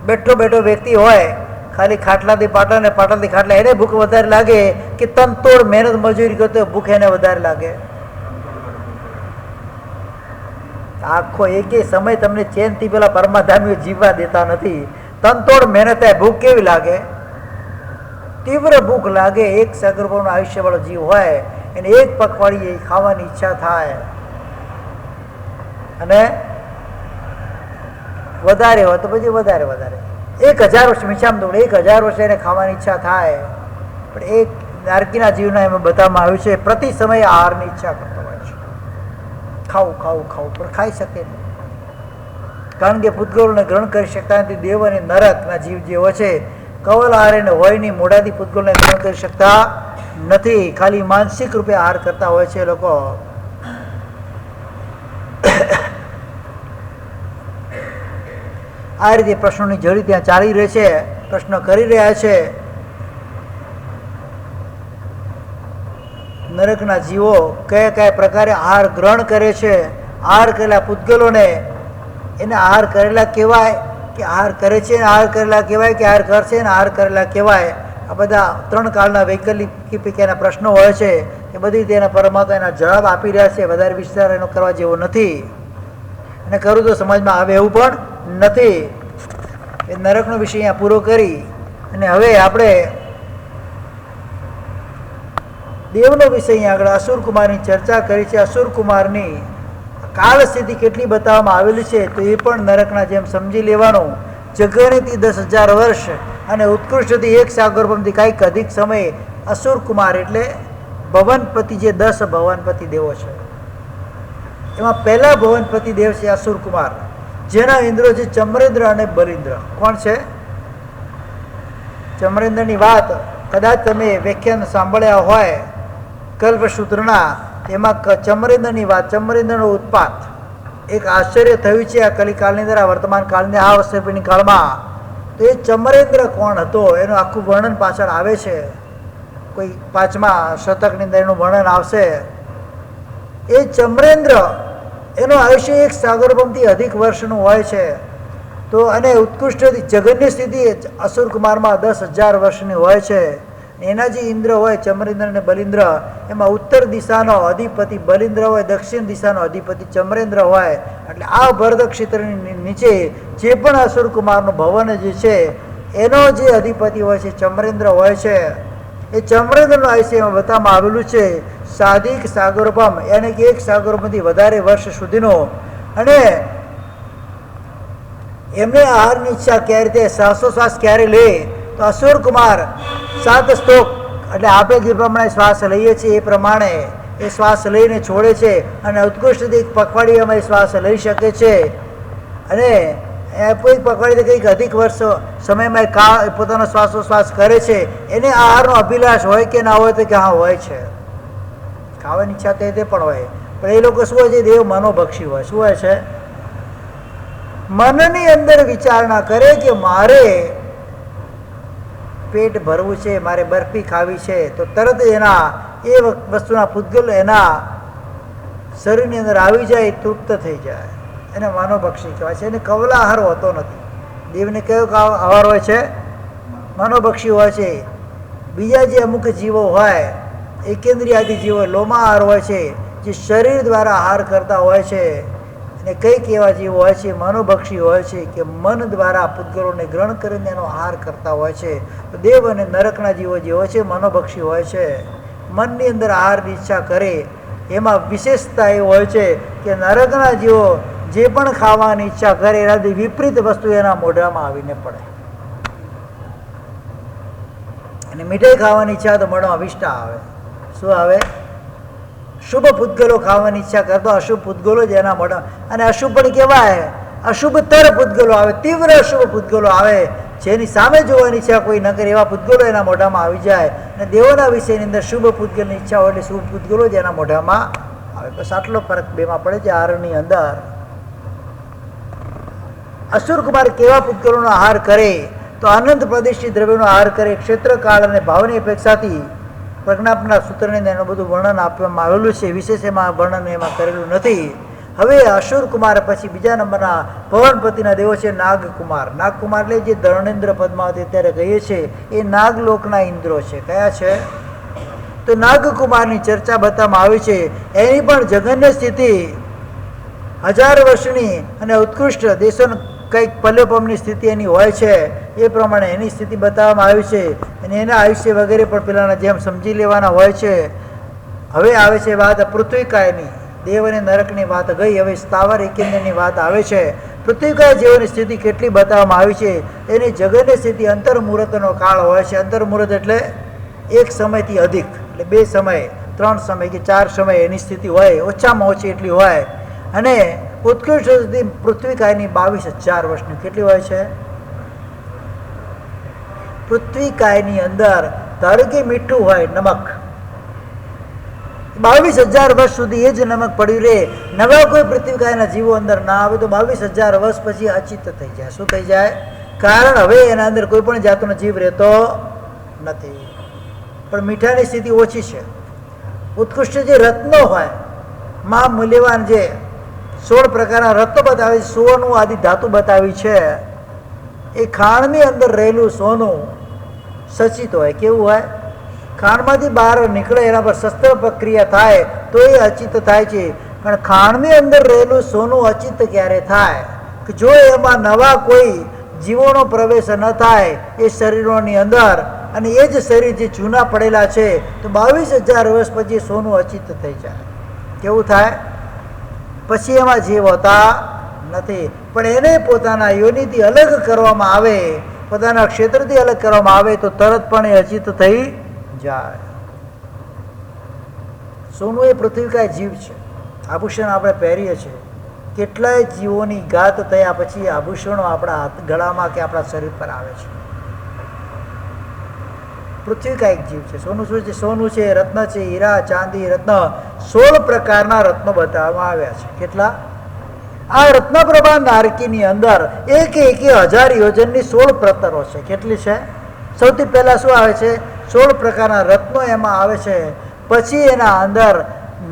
બેઠો બેઠો વ્યક્તિ હોય, ખાલી ખાટલાથી પાટલા ને પાટલાથી ખાટલા, એને ભૂખ વધારે લાગે કે તનતોડ મહેનત મજૂરી કરતો ભૂખ એને વધારે લાગે? આખો એક સમય તમને ચેનથી પેલા પરમાધામીઓ જીવવા દેતા નથી. તનતોડ મહેનત થાય, ભૂખ કેવી લાગે? તીવ્ર ભૂખ લાગે. એક સાગરપમનું આયુષ્ય વાળો જીવ હોય એને એક પખવાડીએ ખાવાની ઈચ્છા થાય, અને વધારે હોય તો પછી વધારે 1000 વર્ષ મીઠામ દોડે, 1000 વર્ષ એને ખાવાની ઈચ્છા થાય. પણ એક નારકીના જીવના એમાં બતાવવામાં આવ્યું છે પ્રતિ સમયે આહારની ઈચ્છા કરતો હોય છે. ખાવું ખાવું ખાવું પણ ખાઈ શકે નહીં, કારણ કે પૂતગલોને ગ્રહણ કરી શકતા નથી. દેવ અને નરકના જીવ જે હોય છે, કવલ આહાર એને હોય નહીં, મોઢાથી પૂતગલોને ગ્રહણ કરી શકતા નથી, ખાલી માનસિક રૂપે આહાર કરતા હોય છે એ લોકો. આ રીતે પ્રશ્નોની જડી ત્યાં ચાલી રહી છે, પ્રશ્નો કરી રહ્યા છે. નરકના જીવો કયા કયા પ્રકારે આહાર ગ્રહણ કરે છે, આહાર કરેલા પૂતગલોને એને આહાર કરેલા કહેવાય કે આહાર કરે છે, આહાર કરેલા કહેવાય કે આહાર કરશે ને આહાર કરેલા કહેવાય? આ બધા 3 કાળના વૈકલ્પિક એના પ્રશ્નો હોય છે. એ બધી તેના પરમાત્મા એના જવાબ આપી રહ્યા છે. વધારે વિસ્તાર એનો કરવા જેવો નથી, અને કરું તો સમાજમાં આવે એવું પણ નથી. એ નરકનો વિષય અહીંયા પૂરો કરી અને હવે આપણે દેવનો વિષય અહીંયા આગળ અસુરકુમારની ચર્ચા કરી છે. અસુરકુમારની કાળ સ્થિતિ કેટલી બતાવવામાં આવેલી છે તો એ પણ નરકના જેમ સમજી લેવાનું. જગણીથી 10,000 વર્ષ અને ઉત્કૃષ્ટથી 1 સાગરપમથી કાંઈક અધિક સમય અસુરકુમાર એટલે ભવનપતિ, જે 10 ભવનપતિ દેવો છે એમાં પહેલા ભવનપતિ દેવ છે અસુરકુમાર, જેના ઇન્દ્રો છે ચમ્રેન્દ્ર અને બલિન્દ્ર. કોણ છે? ચમ્રેન્દ્રની વાત કદાચ તમે વ્યાખ્યાન સાંભળ્યા હોય કલ્પસૂત્રના, એમાં ચમ્રેન્દ્રની વાત, ચમ્રેન્દ્રનો ઉત્પાત એક આશ્ચર્ય થયું છે આ કલિકાળની અંદર, આ વર્તમાન કાળની, આ અવસરની કાળમાં. તો એ ચમ્રેન્દ્ર કોણ હતો એનું આખું વર્ણન પાછળ આવે છે. કોઈ 5મા શતકની અંદર એનું વર્ણન આવશે. એ ચમ્રેન્દ્ર એનું આયુષ્ય 1 સાગરપમથી અધિક વર્ષનું હોય છે. તો અને ઉત્કૃષ્ટ જગનની સ્થિતિ અસુરકુમારમાં 10,000 વર્ષની હોય છે. એના જે ઇન્દ્ર હોય ચમ્રેન્દ્ર અને બલિન્દ્ર, એમાં ઉત્તર દિશાનો અધિપતિ બલિન્દ્ર હોય, દક્ષિણ દિશાનો અધિપતિ ચમ્રેન્દ્ર હોય. એટલે આ ભરત ક્ષેત્રની નીચે જે પણ અસુરકુમારનું ભવન જે છે એનો જે અધિપતિ હોય છે ચમ્રેન્દ્ર હોય છે. એ ચમ્રેન્દ્રનું આયુષ્ય એમાં બતાવવામાં આવેલું છે સાધિક સાગરપમ, એને કે 1 સાગરપમથી વધારે વર્ષ સુધીનો. અને એમને આહારની ઈચ્છા ક્યારે થાય, શ્વાસોશ્વાસ ક્યારે લે તો અસુરકુમાર 7 સ્તોક એટલે આપણે જે પ્રમાણે શ્વાસ લઈએ છીએ એ પ્રમાણે એ શ્વાસ લઈને છોડે છે, અને ઉત્કૃષ્ટથી 1 પખવાડિયામાં એ શ્વાસ લઈ શકે છે. અને કોઈ પકડીને કંઈક અધિક વર્ષો સમયમાં પોતાનો શ્વાસોશ્વાસ કરે છે, એને આહારનો અભિલાષ હોય કે ના હોય તો કે હા હોય છે, ખાવાની ઈચ્છા તે પણ હોય. પણ એ લોકો શું હોય છે? દેવ મનોભક્ષી હોય. શું હોય છે? મનની અંદર વિચારણા કરે કે મારે પેટ ભરવું છે, મારે બરફી ખાવી છે, તો તરત એના એ વસ્તુના પૂતગલ એના શરીરની અંદર આવી જાય, તૃપ્ત થઈ જાય. એને મનોભક્ષી કહેવાય છે. એને કવલા આહાર હોતો નથી. દેવને કયો આહાર હોય છે? મનોભક્ષી હોય છે. બીજા જે અમુક જીવો હોય, એકેન્દ્રિયાદી જીવો, લોમા આહાર હોય છે, જે શરીર દ્વારા આહાર કરતા હોય છે. અને કંઈક એવા જીવો હોય છે મનોભક્ષી હોય છે કે મન દ્વારા પૂતગલોને ગ્રહણ કરીને એનો આહાર કરતા હોય છે. તો દેવ અને નરકના જીવો જે હોય છે મનોભક્ષી હોય છે. મનની અંદર આહારની ઈચ્છા કરે. એમાં વિશેષતા એ હોય છે કે નરકના જીવો જે પણ ખાવાની ઈચ્છા કરે એનાથી વિપરીત વસ્તુ એના મોઢામાં આવીને પડે. અને મીઠાઈ ખાવાની ઈચ્છા તો મોઢામાં અવિષ્ટા આવે. શું આવે? શુભ પૂતગલો ખાવાની ઈચ્છા કરતો અશુભ પૂતગલો જ એના મોઢા. અને અશુભ પણ કહેવાય, અશુભતર પૂતગલો આવે, તીવ્ર અશુભ પૂતગલો આવે, જેની સામે જોવાની ઈચ્છા કોઈ ન કરે એવા પૂતગલો એના મોઢામાં આવી જાય. અને દેવોના વિષયની અંદર શુભ પૂતગલની ઈચ્છા હોય એટલે શુભ પૂતગલો જ એના મોઢામાં આવે. બસ આટલો ફરક બેમાં પડે છે. આહારની અંદર અસુર કુમાર કેવા પૂતગલોનો આહાર કરે? તો અનંત પ્રદેશી દ્રવ્યનો આહાર કરે. ક્ષેત્રકાળ અને ભાવની અપેક્ષાથી પ્રજ્ઞાપના સૂત્રની અંદર એનું બધું વર્ણન આપવામાં આવેલું છે. વિશેષ એમાં વર્ણન એમાં કરેલું નથી. હવે અસુર કુમાર પછી બીજા નંબરના પવનપતિના દેવો છે નાગકુમાર. નાગકુમાર એટલે જે ધર્ણેન્દ્ર પદ્માવતી અત્યારે કહીએ છીએ એ નાગલોકના ઇન્દ્રો છે. કયા છે? તો નાગકુમારની ચર્ચા બતાવવામાં આવી છે. એની પણ જઘન્ય સ્થિતિ 1000 વર્ષની અને ઉત્કૃષ્ટ દેશોનું કંઈક પલ્યોપમની સ્થિતિ એની હોય છે. એ પ્રમાણે એની સ્થિતિ બતાવવામાં આવી છે. અને એના આયુષ્ય વગેરે પણ પેલાના જેમ સમજી લેવાના હોય છે. હવે આવે છે વાત પૃથ્વીકાયની. દેવ અને નરકની વાત ગઈ. હવે સ્થાવર એકેન્દ્રની વાત આવે છે. પૃથ્વીકાય જીવોની સ્થિતિ કેટલી બતાવવામાં આવી છે? એની જગતની સ્થિતિ અંતર્મુહૂર્તનો કાળ હોય છે. અંતર્મુહૂર્ત એટલે એક સમયથી અધિક, એટલે 2 સમય 3 સમય કે 4 સમય એની સ્થિતિ હોય, ઓછામાં ઓછી એટલી હોય. અને ઉત્કૃષ્ટ સ્થિતિ પૃથ્વીકાયની 22,000 વર્ષની કેટલી હોય છે? પૃથ્વીકાયની અંદર ધારો કે મીઠું હોય, નમક, 22,000 વર્ષ સુધી એ જ નમક પડ્યું રહે. નવા કોઈ પૃથ્વીકાયના જીવો અંદર ના આવે તો 22,000 વર્ષ પછી અચિત થઈ જાય. શું થઈ જાય? કારણ હવે એના અંદર કોઈ પણ જાતનો જીવ રહેતો નથી. પણ મીઠાની સ્થિતિ ઓછી છે. ઉત્કૃષ્ટ જે રત્નો હોય, મા મૂલ્યવાન જે 16 પ્રકારના રત્નો બતાવે છે, સોનું આદિ ધાતુ બતાવી છે, એ ખાણની અંદર રહેલું સોનું સચિત હોય. કેવું હોય? ખાણમાંથી બહાર નીકળે એના પર શસ્ત્ર પ્રક્રિયા થાય તો એ અચિત થાય છે. પણ ખાણની અંદર રહેલું સોનું અચિત ક્યારે થાય? કે જો એમાં નવા કોઈ જીવોનો પ્રવેશ ન થાય એ શરીરોની અંદર, અને એ જ શરીર જે જૂના પડેલા છે, તો 22,000 વર્ષ પછી સોનું અચિત થઈ જાય. કેવું થાય? પછી એમાં જીવ હોતા નથી. પણ એને પોતાના યોનિથી અલગ કરવામાં આવે, પોતાના ક્ષેત્રથી અલગ કરવામાં આવે તો તરત પણ એ અચિત થઈ જાય. સોનું એ પૃથ્વીકાય જીવ છે. આભૂષણ આપણે પહેરીએ છીએ. કેટલાય જીવોની ઘાત થયા પછી આભૂષણો આપણા હાથ ગળામાં કે આપણા શરીર પર આવે છે. પૃથ્વીકાય જીવ છે. સોનું શું છે? સોનું છે, રત્ન છે, હીરા, ચાંદી, રત્ન, 16 પ્રકારના રત્નો બતાવવામાં આવ્યા છે. કેટલા? આ રત્નપ્રભા નારકીની અંદર એક 1000 યોજનની 16 પ્રતરો છે. કેટલી છે? સૌથી પહેલા શું આવે છે? 16 પ્રકારના રત્નો એમાં આવે છે. પછી એના અંદર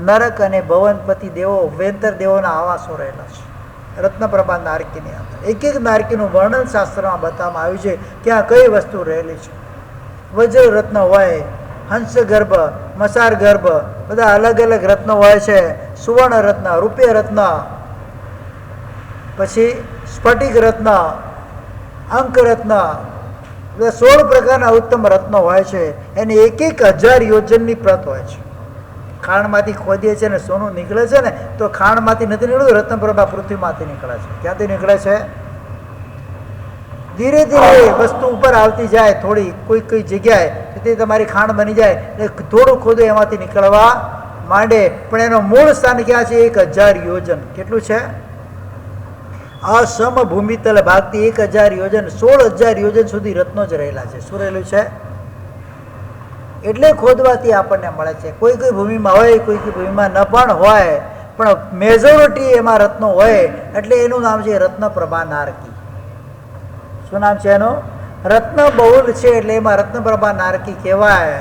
નરક અને ભવનપતિ દેવો, વેંતર દેવોના આવાસો રહેલા છે રત્નપ્રભા નારકીની અંદર. એક નારકીનું વર્ણન શાસ્ત્રમાં બતાવવામાં આવ્યું છે કે આ કઈ વસ્તુ રહેલી છે. વજ્ર રત્ન હોય, હંસ ગર્ભ, મસાર ગર્ભ, બધા અલગ અલગ રત્નો હોય છે. સુવર્ણ રત્ન, રૂપે રત્ન, પછી સ્ફટિક રત્ન, અંક રત્ન, બધા 16 પ્રકારના ઉત્તમ રત્નો હોય છે. એની 1000 યોજનની પ્રત હોય છે. ખાણમાંથી ખોદીએ છીએ ને સોનું નીકળે છે ને, તો ખાણમાંથી નથી નીકળતું, રત્નપ્રભા પૃથ્વીમાંથી નીકળે છે. ક્યાંથી નીકળે છે? ધીરે ધીરે વસ્તુ ઉપર આવતી જાય, થોડી કોઈ જગ્યાએ તે તમારી ખાણ બની જાય, એટલે થોડું ખોદું એમાંથી નીકળવા માંડે. પણ એનો મૂળ સ્થાન ક્યાં છે? 1000 યોજન. કેટલું છે? અસમ ભૂમિતલ ભાગથી 1000 યોજન 16,000 યોજન સુધી રત્નો જ રહેલા છે. શું રહેલું છે? એટલે ખોદવાથી આપણને મળે છે. કોઈ કોઈ ભૂમિમાં હોય, કોઈ કોઈ ભૂમિમાં ન પણ હોય, પણ મેજોરિટી એમાં રત્નો હોય એટલે એનું નામ છે રત્નપ્રભા નારકી. શું નામ છે એનું? રત્ન બહુલ છે એટલે એમાં રત્નપ્રભા નારકી કહેવાય.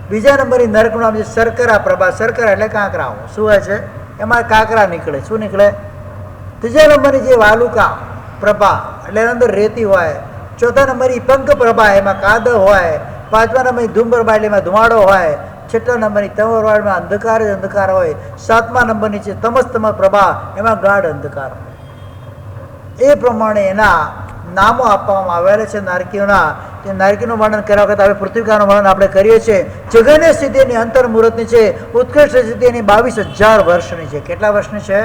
બીજા નંબરની નરકનું નામ છે શર્કરા પ્રભા. શર્કરા એટલે કાંકરાઓ. શું હોય છે? એમાં કાંકરા નીકળે. શું નીકળે? ત્રીજા નંબરની જે વાલુકા પ્રભા એટલે એની અંદર રેતી હોય. ચોથા નંબરની પંખ પ્રભા, એમાં કાદવ હોય. પાંચમા નંબરની ધૂમ પ્રભા એટલે એમાં ધુમાડો હોય. છઠ્ઠા નંબરની તમરવાડમાં અંધકાર જ અંધકાર હોય. સાતમા નંબરની છે તમસ્તમ પ્રભા, એમાં ગાઢ અંધકાર હોય. એ પ્રમાણે એના નામો આપવામાં આવેલા છે નારકીઓના. તે નારકીનું વર્ણન કર્યા વખત હવે પૃથ્વીકાનું વર્ણન આપણે કરીએ છીએ. જગન્ય સ્થિતિ એની અંતર મુહૂર્તની છે. ઉત્કૃષ્ટ સ્થિતિ એની 22,000 વર્ષની છે. કેટલા વર્ષની છે?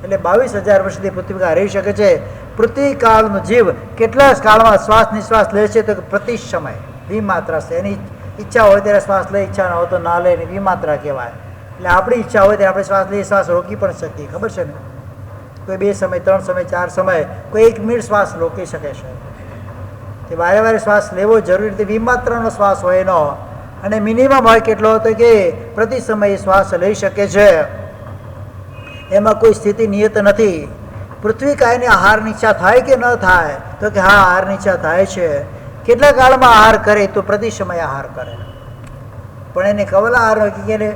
એટલે 22,000 વર્ષથી પૃથ્વીકા રહી શકે છે. પૃથ્વી કાળનો જીવ કેટલા કાળમાં શ્વાસ નિશ્વાસ લે છે? તો પ્રતિ સમય વિમાત્રા છે. એની ઈચ્છા હોય ત્યારે શ્વાસ લે, ઈચ્છા ન હોય તો ના લે. એની વિમાત્રા કહેવાય. એટલે આપણી ઈચ્છા હોય ત્યારે આપણે શ્વાસ લઈએ, શ્વાસ રોકી પણ શકીએ. ખબર છે ને? કોઈ 2 સમય, 3 સમય, 4 સમય, કોઈ 1 મિનિટ શ્વાસ રોકી શકે છે. તે વારે વારે શ્વાસ લેવો જરૂરી રીતે વિમાત્રાનો શ્વાસ હોય એનો. અને મિનિમમ હોય કેટલો હતો કે પ્રતિ સમયે શ્વાસ લઈ શકે છે. એમાં કોઈ સ્થિતિ નિયત નથી. પૃથ્વી કાયની આહારની ઈચ્છા થાય કે ન થાય? તો કે હા, આહારની ઈચ્છા થાય છે. કેટલા કાળમાં આહાર કરે? તો પ્રતિ સમય આહાર કરે. પણ એને કવલ આહાર હોય કે એને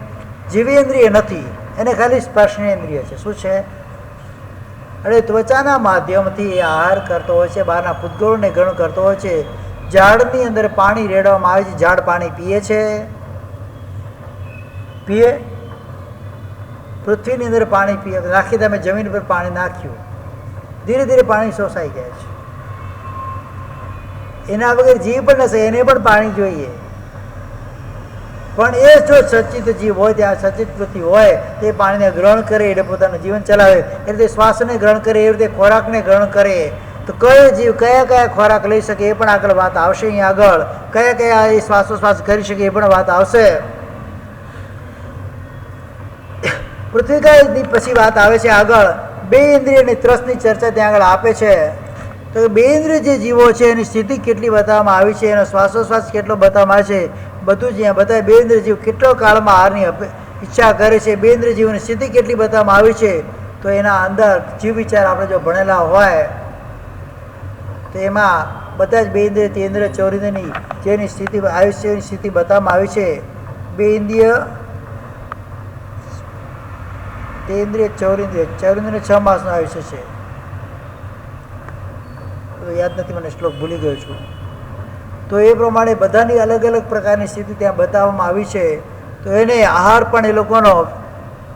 જીવેન્દ્રિય નથી, એને ખાલી સ્પર્શનેન્દ્રિય છે. શું છે? અરે ત્વચાના માધ્યમથી એ આહાર કરતો હોય છે. બહારના પૂતગળોને ગ્રહણ કરતો હોય છે. ઝાડની અંદર પાણી રેડવામાં આવે છે. ઝાડ પાણી પીએ છે? પીએ? પૃથ્વીની અંદર પાણી પીએ. નાખી તમે જમીન પર પાણી નાખ્યું, ધીરે ધીરે પાણી શોષાઈ જાય છે. એના વગર જીવ પણ નથી. એને પણ પાણી જોઈએ. પણ એ જો સચિત જીવ હોય, ત્યાં સચિત પૃથ્વી હોય, તે પાણીને ગ્રહણ કરે એટલે પોતાનું જીવન ચલાવે. એ રીતે શ્વાસને ગ્રહણ કરે, એ રીતે ખોરાકને ગ્રહણ કરે. તો કયો જીવ કયા કયા ખોરાક લઈ શકે એ પણ આગળ વાત આવશે. અહીંયા આગળ કયા કયા એ શ્વાસોશ્વાસ કરી શકે એ પણ વાત આવશે. પૃથ્વીકાની પછી વાત આવે છે આગળ 2 ઇન્દ્રિય અને ત્રસની ચર્ચા ત્યાં આગળ આપે છે. તો 2 ઇન્દ્રિય જે જીવો છે એની સ્થિતિ કેટલી બતાવવામાં આવી છે, એનો શ્વાસોશ્વાસ કેટલો બતાવવામાં આવે છે, બધું જ અહીંયા બતાવે. 2 ઇન્દ્રિય જીવ કેટલો કાળમાં આહારની ઈચ્છા કરે છે, 2 ઇન્દ્રિય જીવોની સ્થિતિ કેટલી બતાવવામાં આવી છે. તો એના અંદર જીવ વિચાર આપણે જો ભણેલા હોય તો એમાં બધા જ 2 ઇન્દ્રિય, 3 ઇન્દ્રિય, 4 ઇન્દ્રિયની જેની સ્થિતિ આયુષ્યની સ્થિતિ બતાવવામાં આવી છે. 2 ઇન્દ્રિય, 3 ઇન્દ્રિય, 4 ઇન્દ્રિય, 4 ઇન્દ્રિય 6 માસનું આયુષ્ય છે. યાદ નથી મને, શ્લોક ભૂલી ગયો છું. તો એ પ્રમાણે બધાની અલગ અલગ પ્રકારની સ્થિતિ ત્યાં બતાવવામાં આવી છે. તો એને આહાર પણ એ લોકોનો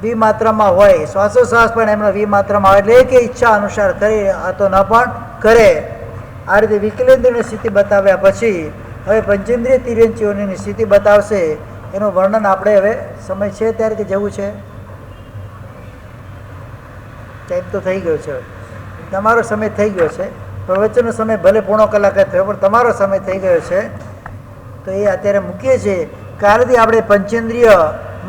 વિમાત્રામાં હોય, શ્વાસોશ્વાસ પણ એમનો વિમાત્રામાં હોય. એટલે એક ઈચ્છા અનુસાર કરે, આ તો ન પણ કરે. આ રીતે વિકલેન્દ્રની સ્થિતિ બતાવ્યા પછી હવે પંચેન્દ્રિય તિર્યંચીઓની સ્થિતિ બતાવશે. એનું વર્ણન આપણે હવે સમય છે ત્યારે કે જવું છે? ટાઈમ તો થઈ ગયો છે. તમારો સમય થઈ ગયો છે. પ્રવચનનો સમય ભલે પોણો કલાક જ થયો, પણ તમારો સમય થઈ ગયો છે. તો એ અત્યારે મૂકીએ છીએ. કાલથી આપણે પંચેન્દ્રિય,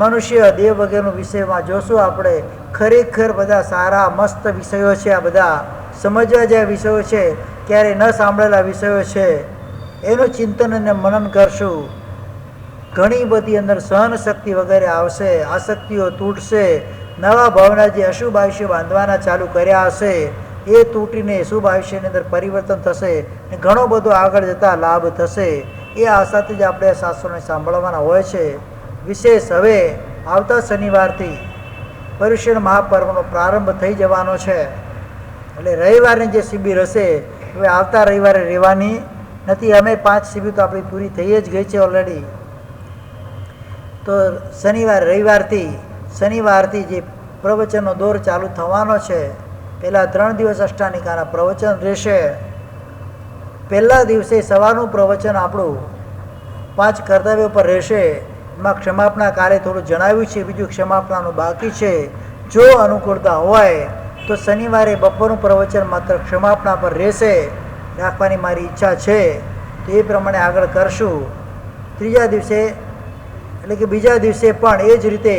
મનુષ્ય, દેવ વગેરેનું વિષયમાં જોશું. આપણે ખરેખર બધા સારા મસ્ત વિષયો છે. આ બધા સમજવા જેવા વિષયો છે, ક્યારેય ન સાંભળેલા વિષયો છે. એનું ચિંતન અને મનન કરશું. ઘણી બધી અંદર સહન શક્તિ વગેરે આવશે. આસક્તિઓ તૂટશે. નવા ભાવના જે અશુભ આયુષ્ય બાંધવાના ચાલુ કર્યા હશે એ તૂટીને શુભ આયુષ્યની અંદર પરિવર્તન થશે. ને ઘણો બધો આગળ જતાં લાભ થશે. એ આશાથી જ આપણે શાસ્ત્રોને સાંભળવાના હોય છે. વિશેષ હવે આવતા શનિવારથી પર્યુષણ મહાપર્વનો પ્રારંભ થઈ જવાનો છે. એટલે રવિવારની જે શિબિર હશે હવે આવતા રવિવારે રહેવાની નથી. અમે 5 શિબિર તો આપણી પૂરી થઈ જ ગઈ છે ઓલરેડી. તો શનિવારથી જે પ્રવચનનો દોર ચાલુ થવાનો છે. પહેલાં 3 દિવસ અષ્ટાનિકાના પ્રવચન રહેશે. પહેલા દિવસે સવારનું પ્રવચન આપણું 5 કર્તવ્યો પર રહેશે. એમાં ક્ષમાપના કાર્ય થોડું જણાવ્યું છે, બીજું ક્ષમાપનાનું બાકી છે. જો અનુકૂળતા હોય તો શનિવારે બપોરનું પ્રવચન માત્ર ક્ષમાપના પર રહેશે. રાખવાની મારી ઈચ્છા છે. તો એ પ્રમાણે આગળ કરશું. ત્રીજા દિવસે એટલે કે બીજા દિવસે પણ એ જ રીતે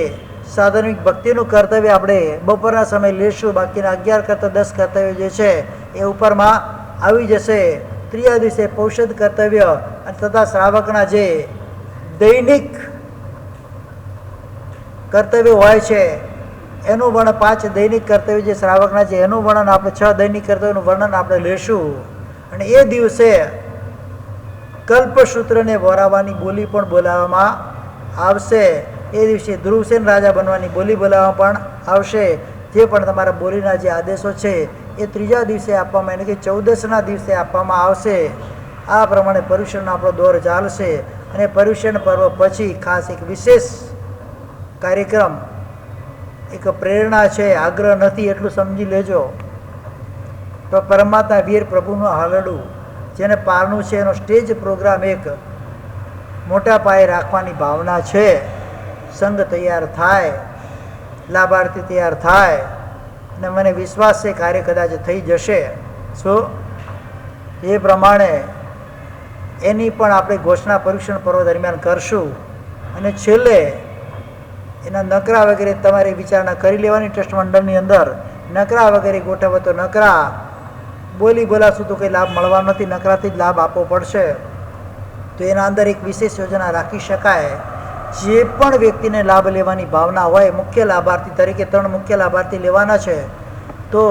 સાધનિક ભક્તિનું કર્તવ્ય આપણે બપોરના સમયે લેશું. બાકીના 11 કરતાં 10 કર્તવ્ય જે છે એ ઉપરમાં આવી જશે. ત્રીજા દિવસે પૌષધ કર્તવ્ય અને તથા શ્રાવકના જે દૈનિક કર્તવ્ય હોય છે એનું વર્ણન, 5 દૈનિક કર્તવ્ય જે શ્રાવકના છે એનું વર્ણન આપણે 6 દૈનિક કર્તવ્યનું વર્ણન આપણે લેશું. અને એ દિવસે કલ્પસૂત્રને વરાવવાની બોલી પણ બોલાવવામાં આવશે. એ દિવસે ધ્રુવસેન રાજા બનવાની બોલી બોલાવવામાં પણ આવશે. જે પણ તમારા બોલીના જે આદેશો છે એ ત્રીજા દિવસે આપવામાં, એટલે કે 14ના દિવસે આપવામાં આવશે. આ પ્રમાણે પર્યુષણનો આપણો દોર ચાલશે. અને પર્યુષણ પર્વ પછી ખાસ એક વિશેષ કાર્યક્રમ, એક પ્રેરણા છે, આગ્રહ નથી એટલું સમજી લેજો. તો પરમાત્મા વીર પ્રભુનું હાલરડું જેને પારનું છે એનો સ્ટેજ પ્રોગ્રામ એક મોટા પાયે રાખવાની ભાવના છે. સંઘ તૈયાર થાય, લાભાર્થી તૈયાર થાય, અને મને વિશ્વાસ છે કાર્ય કદાચ થઈ જશે. શું એ પ્રમાણે એની પણ આપણે ઘોષણા પરીક્ષણ પર્વ દરમિયાન કરશું. અને છેલ્લે એના નકરા વગેરે તમારે વિચારણા કરી લેવાની. ટ્રસ્ટ મંડળની અંદર નકરા વગેરે ગોઠવો તો નકરા બોલી બોલાશું તો કંઈ લાભ મળવાનો નથી, નકરાથી જ લાભ આપવો પડશે. તો એના અંદર એક વિશેષ યોજના રાખી શકાય. જે પણ વ્યક્તિને લાભ લેવાની ભાવના હોય, મુખ્ય લાભાર્થી તરીકે 3 મુખ્ય લાભાર્થી લેવાના છે, તો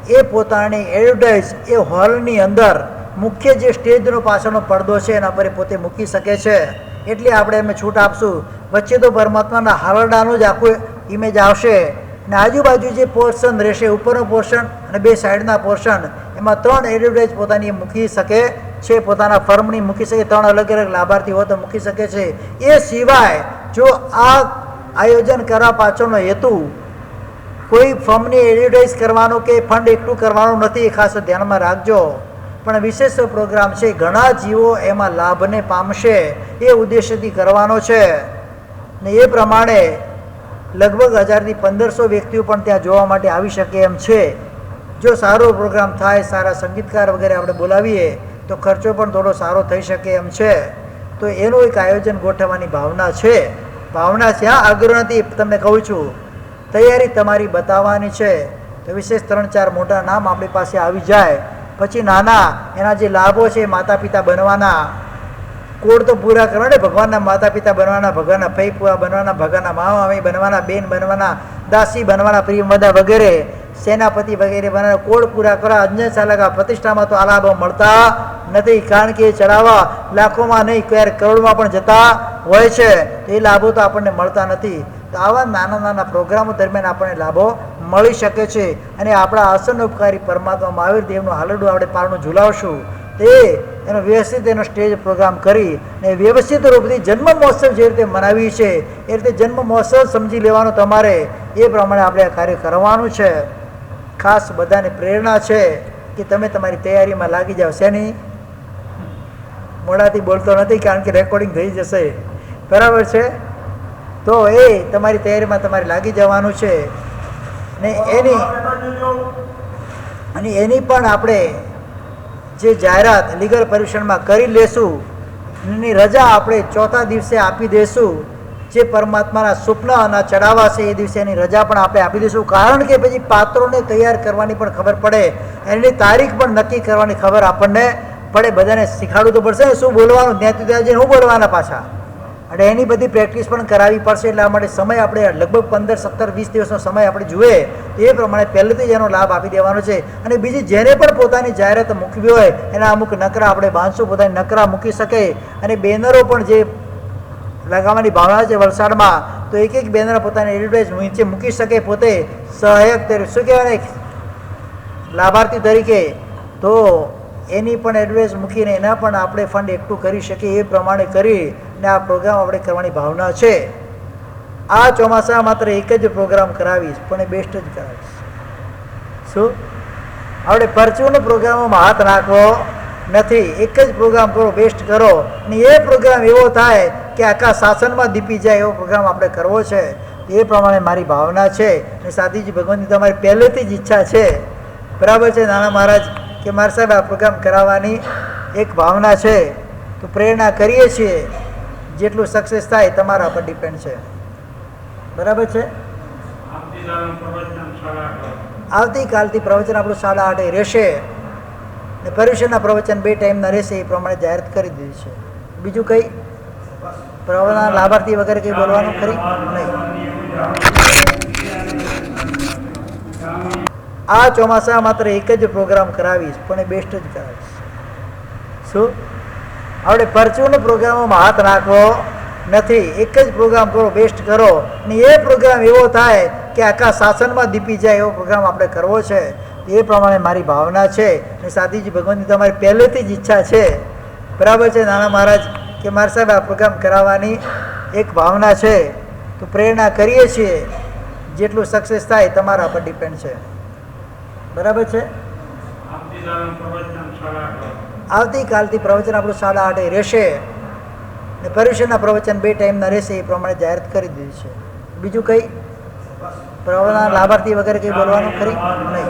એ પોતાની એડવર્ટાઇઝ એ હોલની અંદર મુખ્ય જે સ્ટેજનો પાછળનો પડદો છે એના પર પોતે મૂકી શકે છે. એટલે આપણે એમને છૂટ આપશું. વચ્ચે તો પરમાત્માના હાલરડાનું જ આખું ઇમેજ આવશે. ને આજુબાજુ જે પોર્શન રહેશે, ઉપરનો પોર્શન અને 2 સાઈડના પોર્શન, એમાં 3 એડવર્ટાઇઝ પોતાની મૂકી શકે છે, પોતાના ફર્મની મૂકી શકે. 3 અલગ અલગ લાભાર્થી હોય તો મૂકી શકે છે. એ સિવાય જો આ આયોજન કરવા પાછળનો હેતુ કોઈ ફર્મની એડવર્ટાઇઝ કરવાનો કે ફંડ એકઠું કરવાનું નથી, એ ખાસ ધ્યાનમાં રાખજો. પણ વિશેષ પ્રોગ્રામ છે, ઘણા જીવો એમાં લાભને પામશે, એ ઉદ્દેશ્યથી કરવાનો છે. ને એ પ્રમાણે લગભગ 1000થી 1500 વ્યક્તિઓ પણ ત્યાં જોવા માટે આવી શકે એમ છે. જો સારો પ્રોગ્રામ થાય, સારા સંગીતકાર વગેરે આપણે બોલાવીએ તો ખર્ચો પણ થોડો સારો થઈ શકે એમ છે. તો એનું એક આયોજન ગોઠવવાની ભાવના છે. ભાવના છે, આ આગ્રહ નથી, તમને કહું છું. તૈયારી તમારી બતાવવાની છે. તો વિશેષ 3-4 મોટા નામ આપણી પાસે આવી જાય. પછી નાના એના જે લાભો છે, માતા પિતા બનવાના, કોડ તો પૂરા કરવાના, ભગવાનના માતા પિતા બનવાના, ભગવાનના ફઈ પૂરા બનવાના, ભગવાનના મામા બનવાના, બેન બનવાના, દાસી બનવાના, પ્રિયમદા વગેરે, સેનાપતિ વગેરે બનવાના, કોડ પૂરા કરવા. અંજન ચાલકા પ્રતિષ્ઠામાં તો આ લાભો મળતા નથી, કારણ કે એ ચડાવવા લાખોમાં નહીં, ક્યારેક કરોડમાં પણ જતા હોય છે. તો એ લાભો તો આપણને મળતા નથી. તો આવા નાના નાના પ્રોગ્રામો દરમિયાન આપણને લાભો મળી શકે છે. અને આપણા આસન ઉપકારી પરમાત્મા મહાવીર દેવનું હાલરડું આપણે પારણું ઝુલાવશું. તે એનો વ્યવસ્થિત એનો સ્ટેજ પ્રોગ્રામ કરી અને વ્યવસ્થિત રૂપથી જન્મ મહોત્સવ જે રીતે મનાવી છે એ રીતે જન્મ મહોત્સવ સમજી લેવાનો તમારે. એ પ્રમાણે આપણે આ કાર્ય કરવાનું છે. ખાસ બધાને પ્રેરણા છે કે તમે તમારી તૈયારીમાં લાગી જાઓ. શેની મોડાથી બોલતો નથી, કારણ કે રેકોર્ડિંગ થઈ જશે, બરાબર છે? તો એ તમારી તૈયારીમાં તમારે લાગી જવાનું છે. ને એની પણ આપણે જે જાહેરાત લીગલ પરીક્ષણમાં કરી લેશું. એની રજા આપણે 4થા દિવસે આપી દઈશું. જે પરમાત્માના સ્વપ્નના ચડાવવા છે એ દિવસે એની રજા પણ આપણે આપી દઈશું. કારણ કે પછી પાત્રોને તૈયાર કરવાની પણ ખબર પડે, એની તારીખ પણ નક્કી કરવાની ખબર આપણને પડે. બધાને શીખવાડવું તો પડશે ને શું બોલવાનું, ત્યાંથી ત્યાં જઈને શું બોલવાના પાછા, અને એની બધી પ્રેક્ટિસ પણ કરાવવી પડશે. એટલા માટે સમય આપણે લગભગ 15, 17, 20 દિવસનો સમય આપણે જુએ તો એ પ્રમાણે પહેલેથી જ એનો લાભ આપી દેવાનો છે. અને બીજી જેને પણ પોતાની જાહેરાત મૂકવી હોય એના અમુક નકરા આપણે બાંધશું, પોતાની નકરા મૂકી શકે. અને બેનરો પણ જે લગાવવાની ભાવના છે વલસાડમાં, તો એક બેનર પોતાની એડવર્ટાઇઝ નીચે મૂકી શકે પોતે સહાયક તરીકે, શું કહેવાય, લાભાર્થી તરીકે. તો એની પણ એડવર્ટાઇઝ મૂકીને એના પણ આપણે ફંડ એકઠું કરી શકીએ. એ પ્રમાણે કરી ને આ પ્રોગ્રામ આપણે કરવાની ભાવના છે. આ ચોમાસા માત્ર એક જ પ્રોગ્રામ કરાવીશ, પણ એ બેસ્ટ જ કરાવીશ. શું આપણે પરચુનો પ્રોગ્રામોમાં હાથ નાખવો નથી. એક જ પ્રોગ્રામ કરો, બેસ્ટ કરો. ને એ પ્રોગ્રામ એવો થાય કે આખા શાસનમાં દીપી જાય એવો પ્રોગ્રામ આપણે કરવો છે. એ પ્રમાણે મારી ભાવના છે. અને સાધીજી ભગવાનની તમારી પહેલેથી જ ઈચ્છા છે, બરાબર છે નાના મહારાજ, કે મારા સાહેબ આ પ્રોગ્રામ કરાવવાની એક ભાવના છે. તો પ્રેરણા કરીએ છીએ, જેટલું સક્સેસ થાય તમારા પર ડિપેન્ડ છે. બરાબર છે. આવતીકાલથી પ્રવચન આપણું 8:30 રહેશે ને પર્યુષણના પ્રવચન 2 ટાઈમના રહેશે એ પ્રમાણે જાહેરાત કરી દીધી છે. બીજું કંઈ પ્રવચન લાભાર્થી વગેરે કંઈ બોલવાનું ખરી નહીં. આ ચોમાસા માત્ર એક જ પ્રોગ્રામ કરાવીશ પણ એ બેસ્ટ જ કરાવીશ. શું આપણે પરચુનો પ્રોગ્રામોમાં હાથ નાખવો નથી. એક જ પ્રોગ્રામ કરો, બેસ્ટ કરો ને એ પ્રોગ્રામ એવો થાય કે આખા શાસનમાં દીપી જાય એવો પ્રોગ્રામ આપણે કરવો છે. એ પ્રમાણે મારી ભાવના છે ને સાધીજી ભગવાનની તમારી પહેલેથી જ ઈચ્છા છે. બરાબર છે નાના મહારાજ કે મારા સાહેબ આ પ્રોગ્રામ કરાવવાની એક ભાવના છે તો પ્રેરણા કરીએ છીએ. જેટલું સક્સેસ થાય તમારા પર ડિપેન્ડ છે. બરાબર છે. આવતીકાલથી પ્રવચન આપણું 8:30 રહેશે ને પર્યુષણના પ્રવચન 2 ટાઈમના રહેશે એ પ્રમાણે જાહેરાત કરી દીધી છે. બીજું કંઈ પ્રવચન લાભાર્થી વગેરે કંઈ બોલવાનું ખરી નહીં.